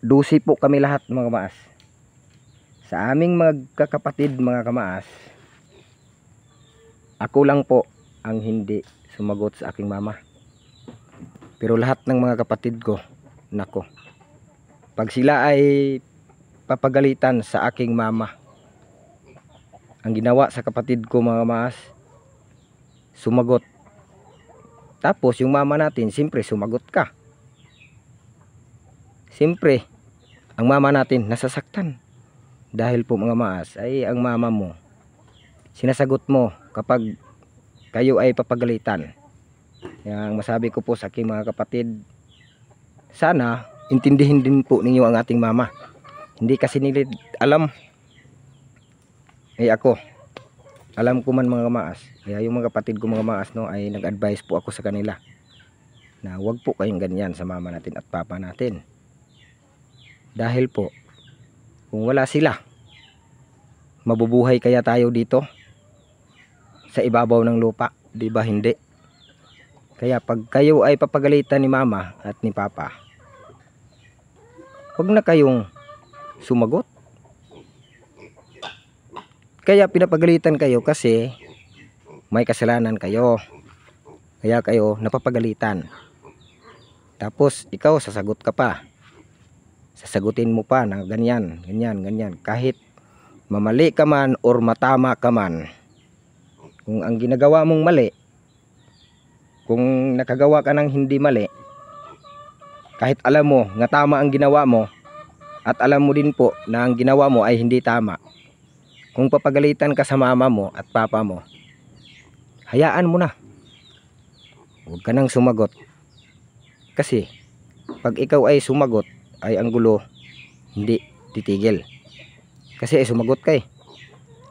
12 po kami lahat mga kamaas. Sa aming magkakapatid mga kamaas, ako lang po ang hindi sumagot sa aking mama. Pero lahat ng mga kapatid ko, nako, pag sila ay papagalitan sa aking mama, ang ginawa sa kapatid ko mga kamaas, sumagot. Tapos yung mama natin, siyempre sumagot ka. Siyempre, ang mama natin nasasaktan. Dahil po mga maas, ay ang mama mo, sinasagot mo kapag kayo ay papagalitan. Yang masabi ko po sa aking mga kapatid, sana intindihin din po ninyo ang ating mama. Hindi kasi nila alam. Ako, alam ko man mga maas. Kaya yung mga kapatid ko mga maas, no, ay nag-advise po ako sa kanila na wag po kayong ganyan sa mama natin at papa natin. Dahil po, kung wala sila, mabubuhay kaya tayo dito sa ibabaw ng lupa? Di ba hindi? Kaya pag kayo ay papagalitan ni mama at ni papa, wag na kayong sumagot. Kaya pinapagalitan kayo kasi may kasalanan kayo. Kaya kayo napapagalitan. Tapos ikaw sasagot ka pa. Sasagutin mo pa na ganyan, ganyan, ganyan. Kahit mamali ka man or matama ka man. Kung ang ginagawa mong mali, kung nakagawa ka ng hindi mali, kahit alam mo nga tama ang ginawa mo, at alam mo din po na ang ginawa mo ay hindi tama, kung papagalitan ka sa mama mo at papa mo, hayaan mo na. Huwag ka nang sumagot. Kasi pag ikaw ay sumagot, ay ang gulo hindi titigil. Kasi sumagot ka eh.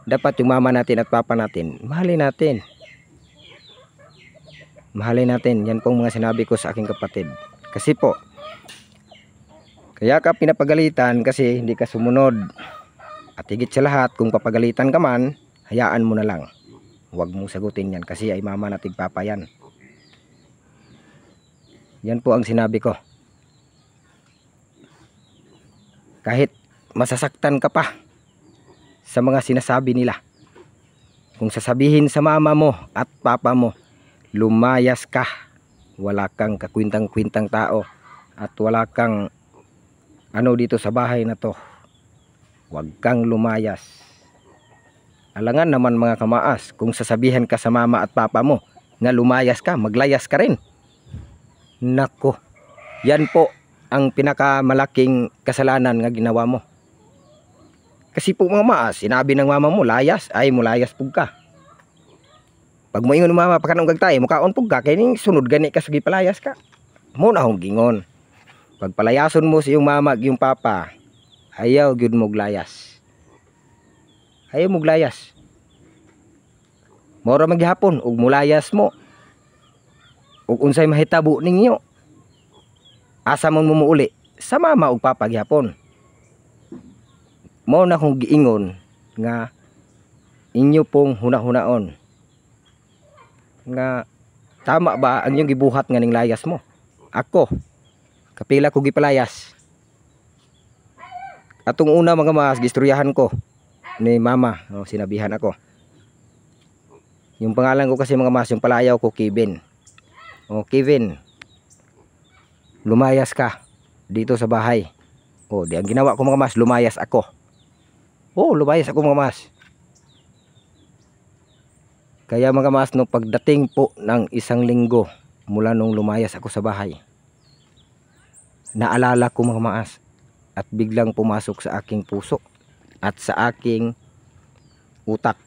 Dapat yung mama natin at papa natin, mahalin natin. Mahalin natin. Yan pong mga sinabi ko sa aking kapatid. Kasi po, kaya ka pinapagalitan kasi hindi ka sumunod. At higit sa lahat, kung papagalitan ka man, hayaan mo na lang. Huwag mong sagutin yan kasi ay mama natin papa yan. Yan po ang sinabi ko. Kahit masasaktan ka pa sa mga sinasabi nila, kung sasabihin sa mama mo at papa mo, lumayas ka, wala kang kakwintang-kwintang tao at wala kang ano dito sa bahay na to, huwag kang lumayas. Alangan naman mga kamaas, kung sasabihan ka sa mama at papa mo nga lumayas ka, maglayas ka rin. Nako, yan po ang pinakamalaking kasalanan nga ginawa mo. Kasi po mga maas, sinabi ng mama mo layas, ay mulayas pug ka. Pag mo ingon mama pakanong gagtay, mukaon pug ka, kay ning sunod gani ka sige palayas ka. Mo na hong gingon. Pag palayason mo si yung mama ug yung papa, ayaw gyud mo glayas. Ayaw mo glayas. Mora maghapon ug mulayas mo, ug unsay mahitabo ninyo, asa man mumuuli sa mama ug papa gyapon. Mao na kong giingon nga inyo pong hunahunaon nga tama ba ang inyong gibuhat nga ning layas mo. Ako kapila ko gipalayas. Atong una mga mas gistoryahan ko ni mama, sinabihan ako. Yung pangalan ko kasi mga mas, yung palayaw ko Kevin. Kevin, lumayas ka dito sa bahay. Di ang ginawa ko mga mas, lumayas ako. Lumayas ako mga mas. Kaya mga mas, no, pagdating po ng 1 linggo mula nung lumayas ako sa bahay, naalala ko mga mas, at biglang pumasok sa aking puso at sa aking utak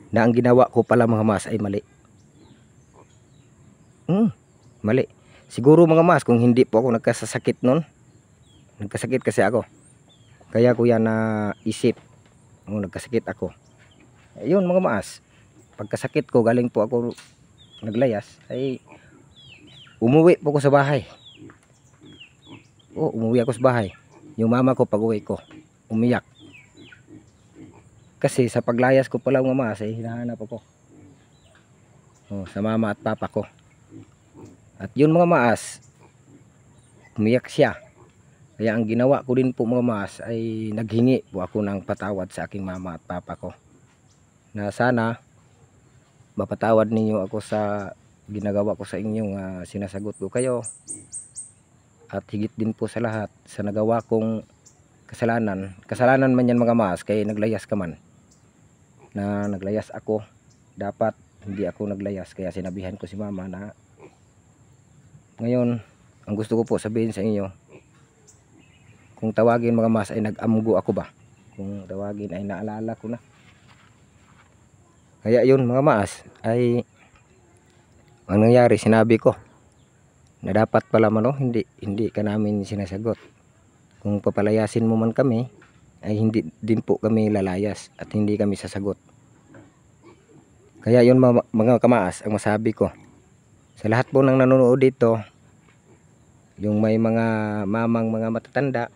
na ang ginawa ko pala mga mas ay mali. Mali. Siguro mga mas, kung hindi po ako nagkasakit nun, nagkasakit kasi ako, kaya ko yan na isip, nagkasakit ako. Ayun mga mas, pagkasakit ko, galing po ako naglayas, ay umuwi po ako sa bahay. Umuwi ako sa bahay. Yung mama ko pag uwi ko, umiyak. Kasi sa paglayas ko pala mga mas, ay hinahanap ako sa mama at papa ko. At yun mga mas, umiyak siya. Kaya ang ginawa ko din po mga mas, ay naghingi po ako ng patawad sa aking mama at papa ko, na sana mapatawad ninyo ako sa ginagawa ko sa inyong sinasagot ko kayo. At higit din po sa lahat, sa nagawa kong kasalanan man yan mga mas, kaya naglayas ka man, na naglayas ako, dapat hindi ako naglayas. Kaya sinabihan ko si mama na ngayon, ang gusto ko po sabihin sa inyo, kung tawagin mga mas ay nag-amgo ako ba, kung tawagin ay naalala ko na. Kaya yun mga mas, ay ang nangyari, sinabi ko na dapat pala hindi ka namin sinasagot. Kung papalayasin mo man kami, ay hindi din po kami lalayas at hindi kami sasagot. Kaya yun mga kamaas, ang masabi ko sa lahat po ng nanonood dito, yung may mga mamang mga matatanda,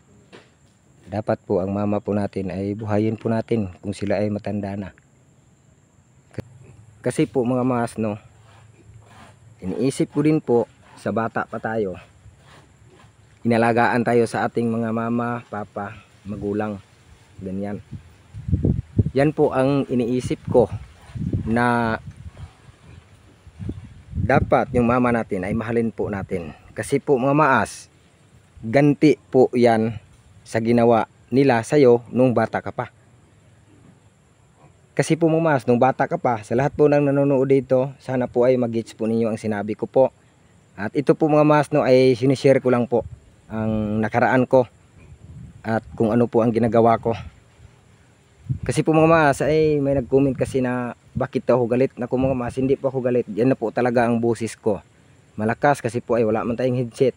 dapat po ang mama po natin ay buhayin po natin kung sila ay matanda na. Kasi po mga mas, no, iniisip ko din po, sa bata pa tayo, inalagaan tayo sa ating mga mama, papa, magulang, ganyan. Yan po ang iniisip ko, na dapat yung mama natin ay mahalin po natin. Kasi po mga maas, ganti po yan sa ginawa nila sa'yo nung bata ka pa. Kasi po mga maas, nung bata ka pa, sa lahat po ng nanonood dito, sana po ay mag-gets po ninyo ang sinabi ko po. At ito po mga mas, no, ay sinishare ko lang po ang nakaraan ko at kung ano po ang ginagawa ko. Kasi po mga mas, ay may nag-comment kasi na bakit ako galit. Naku mga mas, hindi po ako galit. Yan na po talaga ang boses ko. Malakas kasi po ay wala man tayong headset.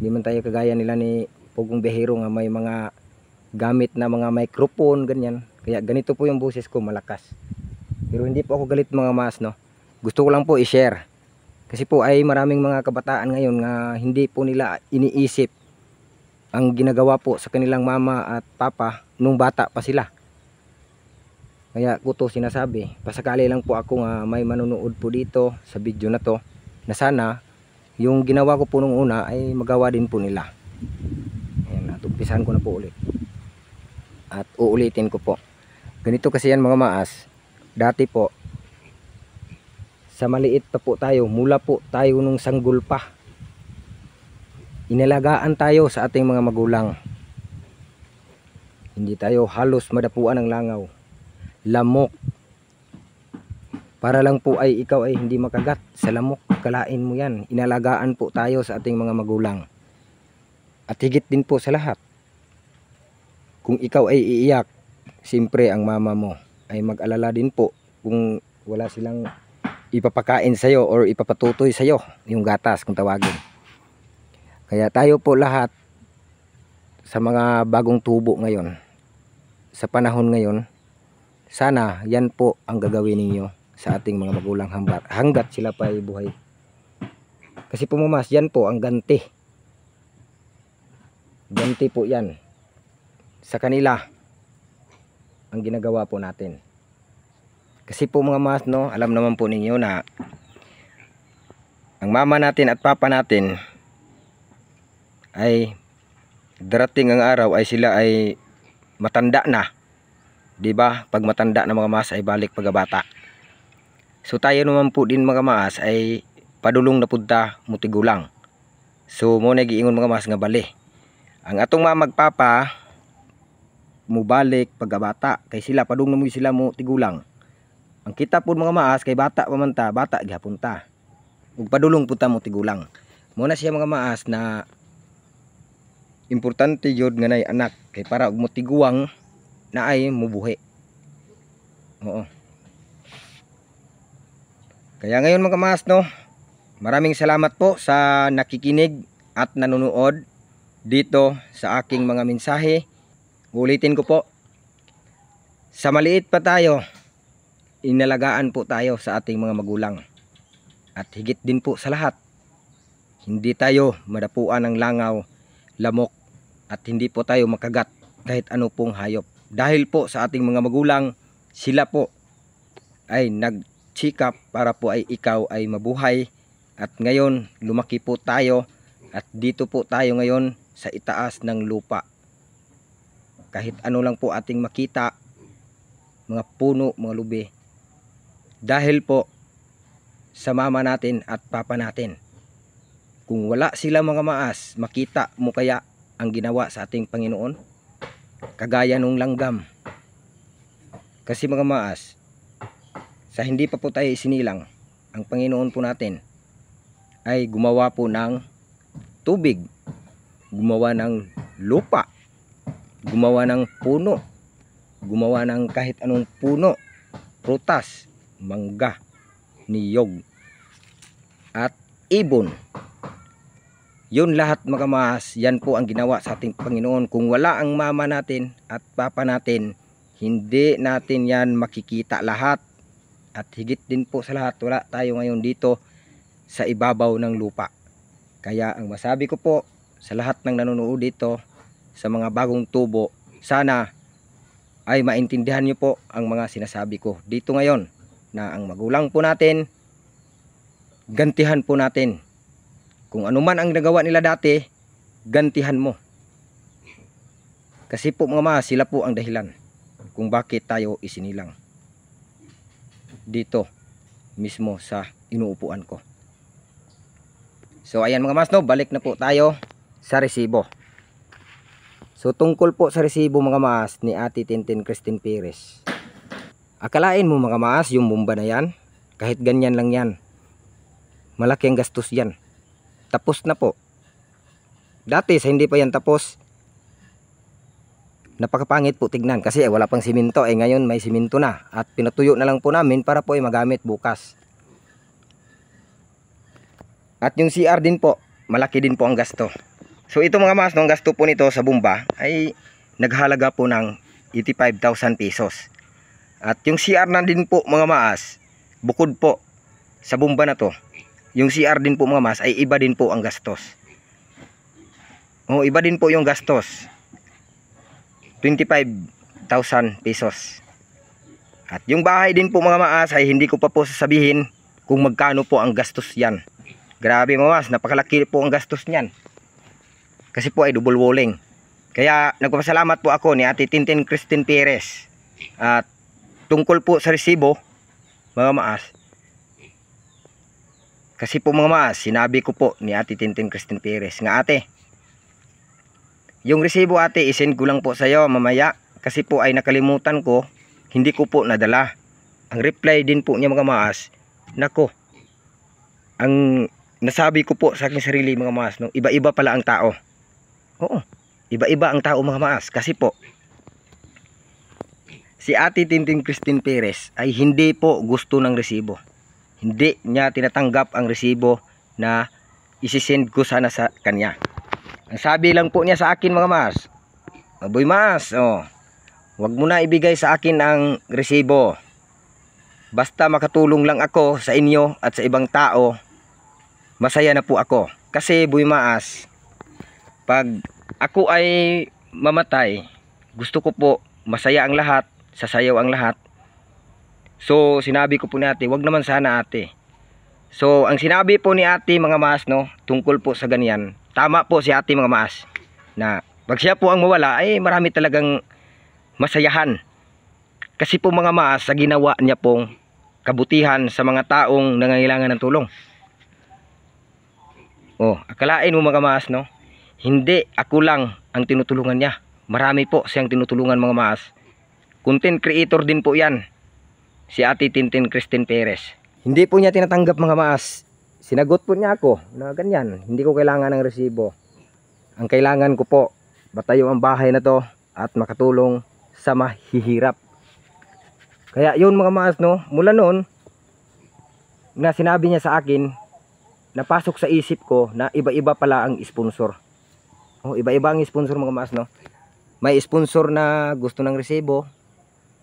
Hindi man tayo kagaya nila ni Pugong Behero nga may mga gamit na mga microphone, ganyan. Kaya ganito po yung boses ko, malakas. Pero hindi po ako galit mga mas, no. Gusto ko lang po i-share. Kasi po ay maraming mga kabataan ngayon nga hindi po nila iniisip ang ginagawa po sa kanilang mama at papa nung bata pa sila. Kaya ko to sinasabi, pasakali lang po ako nga may manonood po dito sa video na to, na sana yung ginawa ko po nung una ay magawa din po nila. Ayan, natumpisahan ko na po ulit. At uulitin ko po. Ganito kasi yan mga maas. Dati po, sa maliit pa po tayo, mula po tayo nung sanggol pa, inalagaan tayo sa ating mga magulang. Hindi tayo halos madapuan ng langaw, lamok, para lang po ay ikaw ay hindi makagat sa lamok. Kalain mo yan. Inalagaan po tayo sa ating mga magulang. At higit din po sa lahat, kung ikaw ay iiyak, siyempre ang mama mo ay mag-alala din po kung wala silang ipapakain sa'yo or ipapatutoy sa'yo, yung gatas kung tawagin. Kaya tayo po lahat sa mga bagong tubo ngayon, sa panahon ngayon, sana yan po ang gagawin ninyo sa ating mga magulang hanggat sila pa ay buhay. Kasi po mga mas, yan po ang ganti. Ganti po yan sa kanila ang ginagawa po natin. Kasi po mga mas, no, alam naman po ninyo na ang mama natin at papa natin ay darating ang araw ay sila ay matanda na. 'Di ba? Pag matanda na mga mas ay balik pagabata. So tayo naman po din mga mas ay padulong na punta mutigulang. So mo nagiingon mga mas nga bali. Ang atong mga magpapa mubalik pagabata kay sila padung na mo sila mo tigulang. Ang kita po mga maas kay bata pa man ta, bata gyapon ta. Ug padulong punta mo tigulang. Mo na siya mga maas na importante jud nga nay anak kay para og motiguang na ay mubuhi. Oo. Kaya ngayon mga maas, no, maraming salamat po sa nakikinig at nanonood dito sa aking mga mensahe. Ulitin ko po, sa maliit pa tayo, inalagaan po tayo sa ating mga magulang. At higit din po sa lahat, hindi tayo madapuan ng langaw, lamok, at hindi po tayo makagat kahit ano pong hayop. Dahil po sa ating mga magulang, sila po ay nagsikap para po ay ikaw ay mabuhay. At ngayon, lumaki po tayo at dito po tayo ngayon sa itaas ng lupa. Kahit ano lang po ating makita, mga puno, mga lubi. Dahil po sa mama natin at papa natin. Kung wala sila mga maas, makita mo kaya ang ginawa sa ating Panginoon? Kagaya nung langgam. Kasi mga maas, sa hindi pa po tayo isinilang, ang Panginoon po natin ay gumawa po ng tubig, gumawa ng lupa, gumawa ng puno, gumawa ng kahit anong puno, prutas, mangga, niyog, at ibon. Yun lahat mga maas, yan po ang ginawa sa ating Panginoon. Kung wala ang mama natin at papa natin, hindi natin yan makikita lahat. At higit din po sa lahat, wala tayo ngayon dito sa ibabaw ng lupa. Kaya ang masabi ko po sa lahat ng nanonood dito, sa mga bagong tubo, sana ay maintindihan nyo po ang mga sinasabi ko dito ngayon, na ang magulang po natin, gantihan po natin. Kung ano man ang nagawa nila dati, gantihan mo. Kasi po mga mga, sila po ang dahilan kung bakit tayo isinilang dito mismo sa inuupuan ko. So ayan mga mas, no, balik na po tayo sa resibo. So tungkol po sa resibo mga mas ni Ate Tintin Christine Perez. Akalain mo mga mas, yung bomba na yan, kahit ganyan lang yan, malaki ang gastos yan. Tapos na po. Dati sa hindi pa yan tapos, napakapangit po tignan kasi wala pang siminto. Ngayon may siminto na at pinatuyo na lang po namin para po ay magamit bukas. At yung CR din po, malaki din po ang gasto. So ito mga mas, ang gasto po nito sa bomba ay naghalaga po ng 85,000 pesos. At yung CR na din po mga maas, bukod po sa bomba na to, yung CR din po mga mas ay iba din po ang gastos. O iba din po yung gastos. 25,000 pesos. At yung bahay din po mga maas ay hindi ko pa po sasabihin kung magkano po ang gastos yan. Grabe mga mas, napakalaki po ang gastos niyan. Kasi po ay double walling. Kaya nagpapasalamat po ako ni Ate Tintin Christine Perez. At tungkol po sa resibo mga maas, kasi po mga maas, sinabi ko po ni Ate Tintin Christine Perez nga, ate, yung resibo ate, isend ko lang po sa iyo mamaya. Kasi po ay nakalimutan ko, hindi ko po nadala. Ang reply din po niya mga maas, nako, ang nasabi ko po sa aking sarili mga maas, no, iba-iba pala ang tao. Oo, iba-iba ang tao mga maas. Kasi po, si Ate Tintin Christine Perez ay hindi po gusto ng resibo. Hindi niya tinatanggap ang resibo na isisend ko sana sa kanya. Ang sabi lang po niya sa akin mga mas, Boy Mas, oh, wag mo na ibigay sa akin ang resibo. basta makatulong lang ako sa inyo at sa ibang tao, masaya na po ako. Kasi Boy Maas, pag ako ay mamatay, gusto ko po masaya ang lahat, sasayaw ang lahat. So sinabi ko po ni ate, wag naman sana ate. So ang sinabi po ni ate mga maas, no, tungkol po sa ganyan, tama po si ate mga maas, na pag siya po ang mawala ay marami talagang masayahan. Kasi po mga maas, sa ginawa niya pong kabutihan sa mga taong nangangailangan ng tulong. Oh, akalain mo mga maas, no, hindi ako lang ang tinutulungan niya, marami po siyang tinutulungan mga maas. Content creator din po yan, si ate Tintin Christine Perez. Hindi po niya tinatanggap mga maas. Sinagot po niya ako na ganyan, hindi ko kailangan ng resibo. Ang kailangan ko po, batayo ang bahay na to at makatulong sa mahihirap. Kaya yun mga maas, no, mula noon na sinabi niya sa akin, napasok sa isip ko na iba-iba pala ang sponsor. Oh, iba-iba ang sponsor mga maas, no. May sponsor na gusto ng resibo,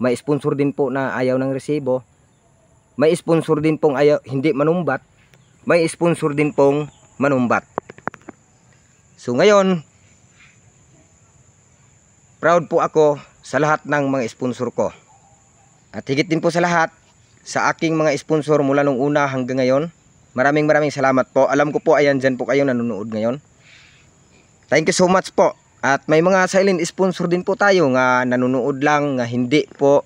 may sponsor din po na ayaw ng resibo, may sponsor din pong ayaw, hindi manumbat, may sponsor din pong manumbat. So ngayon, proud po ako sa lahat ng mga sponsor ko. At higit din po sa lahat, sa aking mga sponsor mula nung una hanggang ngayon, maraming salamat po. Alam ko po, ayan dyan po kayo nanonood ngayon. Thank you so much po. At may mga silent sponsor din po tayo nga nanonood lang, nga hindi po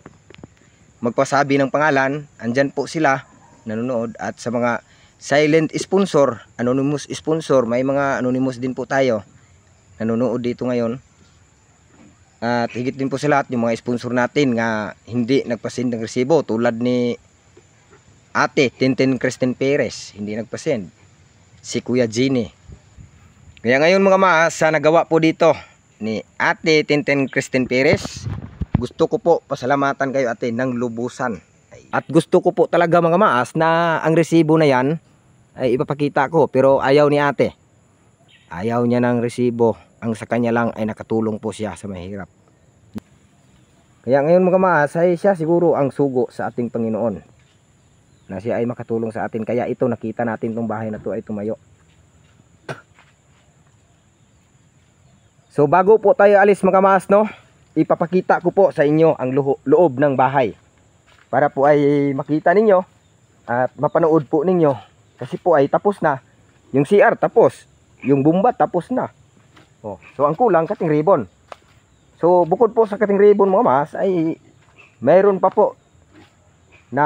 magpasabi ng pangalan. Andyan po sila nanonood. At sa mga silent sponsor, anonymous sponsor, may mga anonymous din po tayo nanonood dito ngayon. At higit din po sa lahat yung mga sponsor natin nga hindi nagpasend ng resibo, tulad ni ate Tintin Christine Perez, hindi nagpasend. Si Kuya Gini. Kaya ngayon mga maas, sa nagawa po dito ni ate Tintin Christine Perez, gusto ko po pasalamatan kayo ate ng lubusan. At gusto ko po talaga mga maas na ang resibo na yan ay ipapakita ko, pero ayaw ni ate. Ayaw niya ng resibo, ang sa kanya lang ay nakatulong po siya sa mahirap. Kaya ngayon mga maas, ay siya siguro ang sugo sa ating Panginoon, na siya ay makatulong sa atin. Kaya ito, nakita natin itong bahay na to ay tumayo. So bago po tayo alis mga maas, no, ipapakita ko po sa inyo ang loob ng bahay, para po ay makita ninyo at mapanood po ninyo. Kasi po ay tapos na. Yung CR tapos, yung bumba tapos na. Oh, so ang kulang kating ribbon. So bukod po sa kating ribbon mga maas, ay mayroon pa po na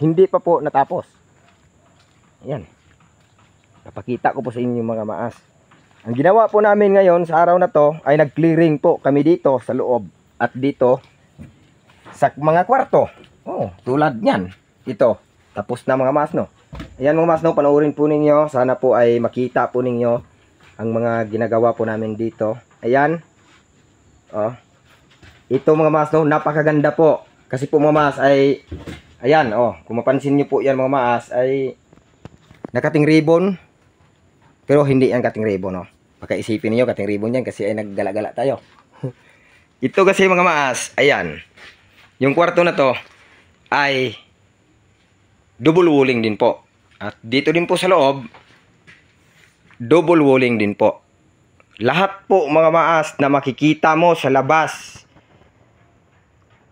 hindi pa po natapos. Ayan, napakita ko po sa inyo mga maas. Ang ginawa po namin ngayon sa araw na to ay nag-clearing po kami dito sa loob at dito sa mga kwarto. Oh, tulad niyan. Ito, tapos na mga maas, no. Ayan mga maas, no, panoorin po ninyo. Sana po ay makita po ninyo ang mga ginagawa po namin dito. Ayan. Oh. Ito mga maas, no, napakaganda po. Kasi po mga maas ay, ayan, oh, kung mapansin niyo po yan mga maas, ay nakating ribbon. Pero hindi yan kating ribbon, no. Baka isipin niyo kating ribbon yan kasi ay naggala-gala tayo. Ito kasi mga maas, ayan. Yung kwarto na to ay double walling din po. At dito din po sa loob, double walling din po. Lahat po mga maas na makikita mo sa labas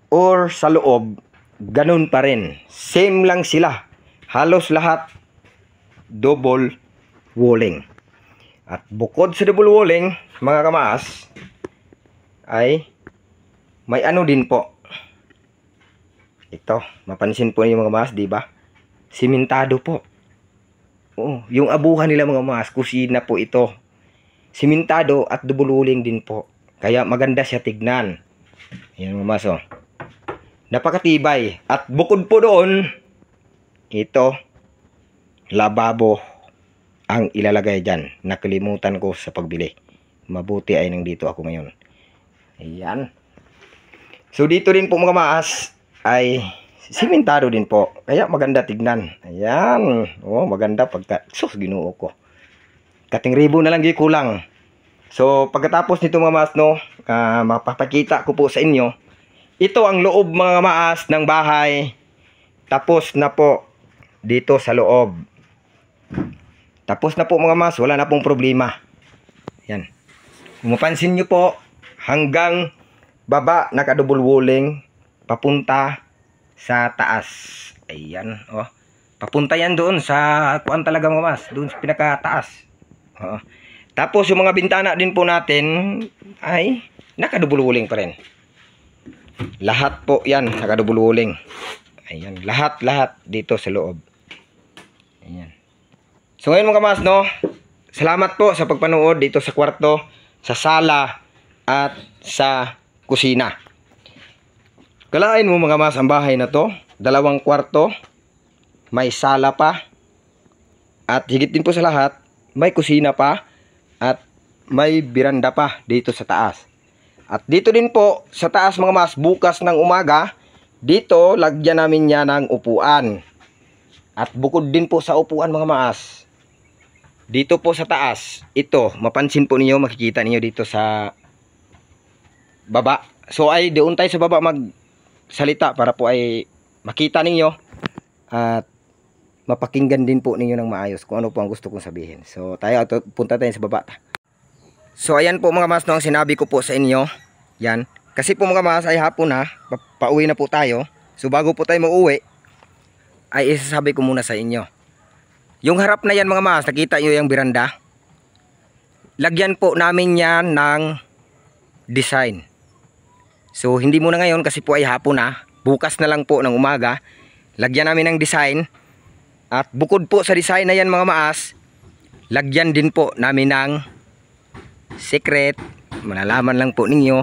or sa loob, ganun pa rin. Same lang sila. Halos lahat double walling. At bukod sa double walling, mga kamaas, ay may ano din po. Ito, mapansin po niyo mga kamaas, di ba? Simentado po. Oo, yung abuhan nila mga kamaas, kusina po ito. Simentado at double walling din po. Kaya maganda siya tignan. Ayan mga kamaas, oh. Napakatibay. At bukod po doon, ito, lababo ang ilalagay dyan. Nakalimutan ko sa pagbili. Mabuti ay nandito ako ngayon. Ayan. So dito din po mga maas ay simentado din po. Kaya maganda tignan. Ayan. Oh, maganda pagka sus Ginoo ko. Kating ribbon na lang di kulang. So pagkatapos nito mga maas, no, mapapakita ko po sa inyo. Ito ang loob mga maas ng bahay tapos na po dito sa loob. Tapos na po mga mas, wala na pong problema. Yan. Kung mapansin nyo po, hanggang baba nakadouble walling papunta sa taas. Ayan, oh. Papunta yan doon sa kuan talaga mga mas, doon sa pinakataas. Oh. Tapos yung mga bintana din po natin ay nakadouble walling pa rin. Lahat po yan nakadouble walling. Ayan, lahat dito sa loob. Ayan. So ngayon mga mas, no, salamat po sa pagpanood dito sa kwarto, sa sala at sa kusina. Kalain mo mga mas, ang bahay na to, 2 kwarto, may sala pa, at higit din po sa lahat, may kusina pa, at may biranda pa dito sa taas. At dito din po sa taas mga mas, bukas ng umaga, dito lagyan namin niya ng upuan. At bukod din po sa upuan mga mas, dito po sa taas, ito, mapansin po ninyo, makikita ninyo dito sa baba. So ay doon tayo sa baba magsalita para po ay makita ninyo at mapakinggan din po ninyo ng maayos kung ano po ang gusto kong sabihin. So tayo, punta tayo sa baba. So ayan po mga mas, no, ang sinabi ko po sa inyo. Yan, kasi po mga mas ay hapon na, pauwi na po tayo. So bago po tayo mauwi, ay isasabi ko muna sa inyo. Yung harap na yan mga mas, nakita nyo yung biranda. Lagyan po namin yan ng design. So hindi muna ngayon kasi po ay hapon na. Bukas na lang po ng umaga, lagyan namin ng design. At bukod po sa design na yan mga maas, lagyan din po namin ng secret. Malalaman lang po ninyo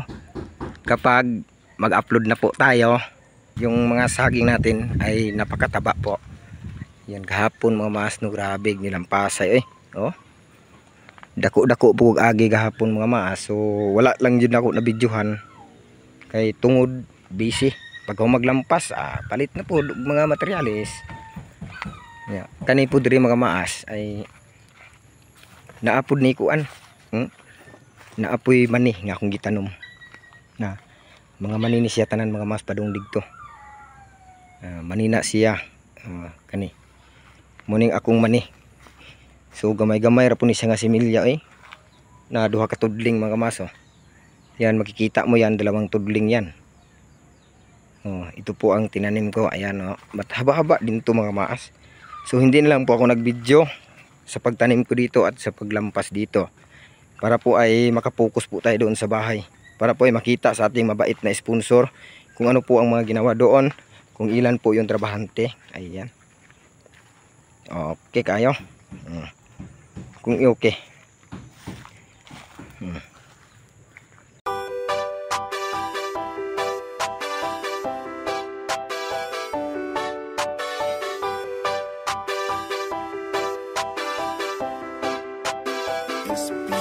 kapag mag-upload na po tayo. Yung mga saging natin ay napakataba po. Yan kahapon mga maas, no, grabe nilampasay oh. Dako-dako po agi kahapon mga maas. So wala lang yun ako na videohan kay tungod busy. Pag ako maglampas, palit na po mga materialis. Yeah. Kani po diri mga maas ay naapod ni kuan. Naapoy mani nga akong gitanom. Na mga mani ni siya tanan mga maas padung digto. Manina siya kani. Muning akong mani. So gamay-gamay ra po ni siya nga similya na duha ka tudling mga maso. Yan, makikita mo yan, 2 tudling yan. Ito po ang tinanim ko. Ayan, haba-haba din to mga maas. So hindi na lang po ako nag-video sa pagtanim ko dito at sa paglampas dito. Para po ay makapokus po tayo doon sa bahay. Para po ay makita sa ating mabait na sponsor kung ano po ang mga ginawa doon. Kung ilan po yung trabahante. Ayan. Okay kayo. Kung okay.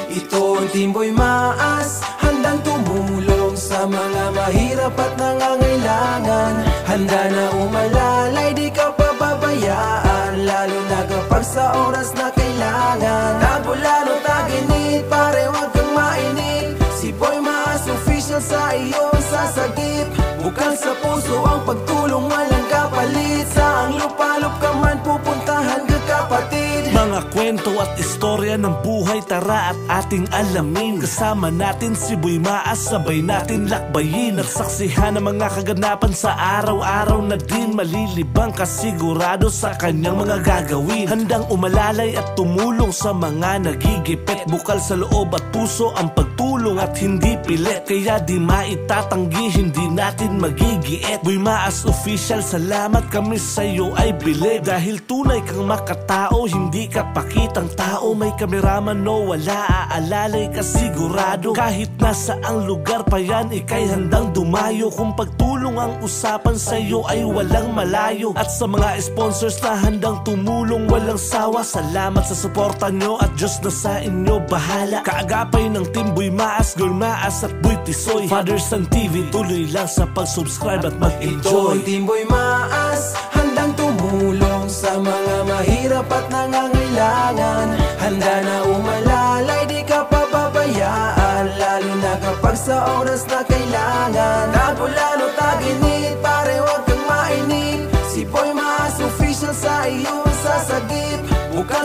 Ito ang Timboy Maas, handang tumulong sa mga mahirap at nangangailangan. Handa na umalalay, di ka pababayaan, lalo na kapag sa oras na kailangan. Tabulano, taginit, pare wag kang mainip. Si Boy Maas official sa iyong sasagip. Bukal sa puso ang pagtulong, walang kapalit. Saang lupalop ka man pupuntahan ka kapatid. Mga kwento at istorya ng buhay, tara at ating alamin. Kasama natin si Boy Maas, sabay natin lakbayin. Nagsaksihan ng mga kaganapan sa araw-araw na din. Malilibang kasigurado sa kanyang mga gagawin. Handang umalalay at tumulong sa mga nagigipit. Bukal sa loob at puso ang pagtulong at hindi pilit. Kaya di maitatanggi, hindi natin magigiit. Boy Maas official, salamat kami sa'yo ay bilib. Dahil tunay kang makatao, hindi ka pakitang tao. May kameraman no, wala aalalay ka sigurado. Kahit nasa ang lugar pa yan, ikay handang dumayo. Kung pagtulong ang usapan sa'yo ay walang malayo. At sa mga sponsors na handang tumulong walang sawa, salamat sa suporta nyo at Diyos na sa inyo bahala. Kaagapay ng Team Boy Maas, Girl Maas at Boy Tisoy, Father Son TV, tuloy lang sa pag-subscribe at mag-enjoy. Ito ang Timboy Maas, handang tumulong sa mga mahirap at nangangailangan. Handa na umalalay, di ka pababayaan, lalo na kapag sa oras na kailangan. Tabulano, taginit, pare wag kang mainip. Si Boy Maas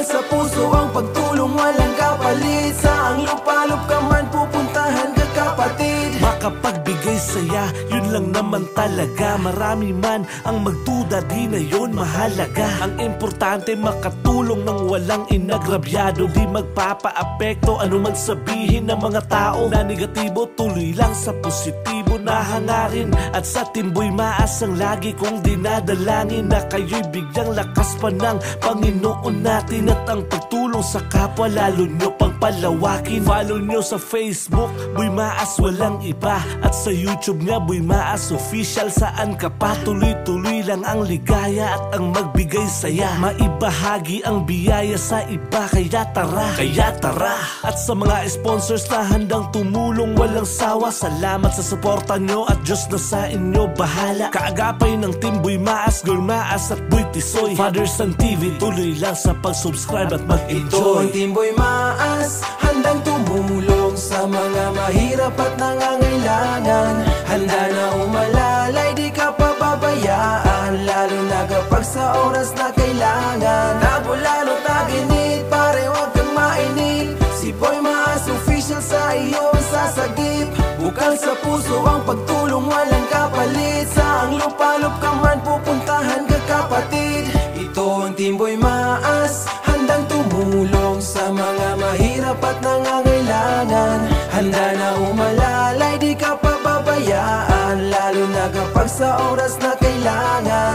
Bukal sa puso ang pagtulong, walang kapalit. Saang lupalop ka man pupuntahan ka kapatid. Makapagbigay saya, yun lang naman talaga. Marami man ang magduda, di na yun mahalaga. Ang importante makatulong ng walang inagrabyado. Di magpapaapekto ano man sabihin ng mga tao na negatibo. Tuloy lang sa positibo na hangarin. At sa Timboy Maas ang lagi kong dinadalangin na kayo'y bigyang lakas pa ng Panginoon natin. At ang pagtulong sa kapwa lalo nyo pang palawakin. Follow nyo sa Facebook, Boy Maas walang iba. At sa YouTube nga, Boy Maas Official. Saan ka pa, tuloy-tuloy lang ang ligaya at ang magbigay saya. Maibahagi ang biyaya sa iba, kaya tara. At sa mga sponsors na handang tumulong walang sawa, salamat sa suporta nyo at Diyos na sa inyo bahala. Kaagapay ng Team Boy Maas, Girl Maas at Boy Tisoy, Father Son TV, tuloy lang sa pag-subscribe at Ito mag-enjoy. ang Timboy Maas, handang tumulong sa mga mahirap at nangangailangan. Handa na umalalay, di ka pababayaan, lalo na kapag sa oras na kailangan. Nabulalo taginit, pare wag kang mainip. Si Boy Maas Official sa iyo ang sasagip. Bukal sa puso ang pagtulong, walang kapalit. Saang lupalop ka man pupuntahan ka kapatid. Ito ang Timboy Maas, handang tumulong sa mga mahirap at nangangailangan. Handa na umalalay, di ka pababayaan, lalo na kapag sa oras na kailangan.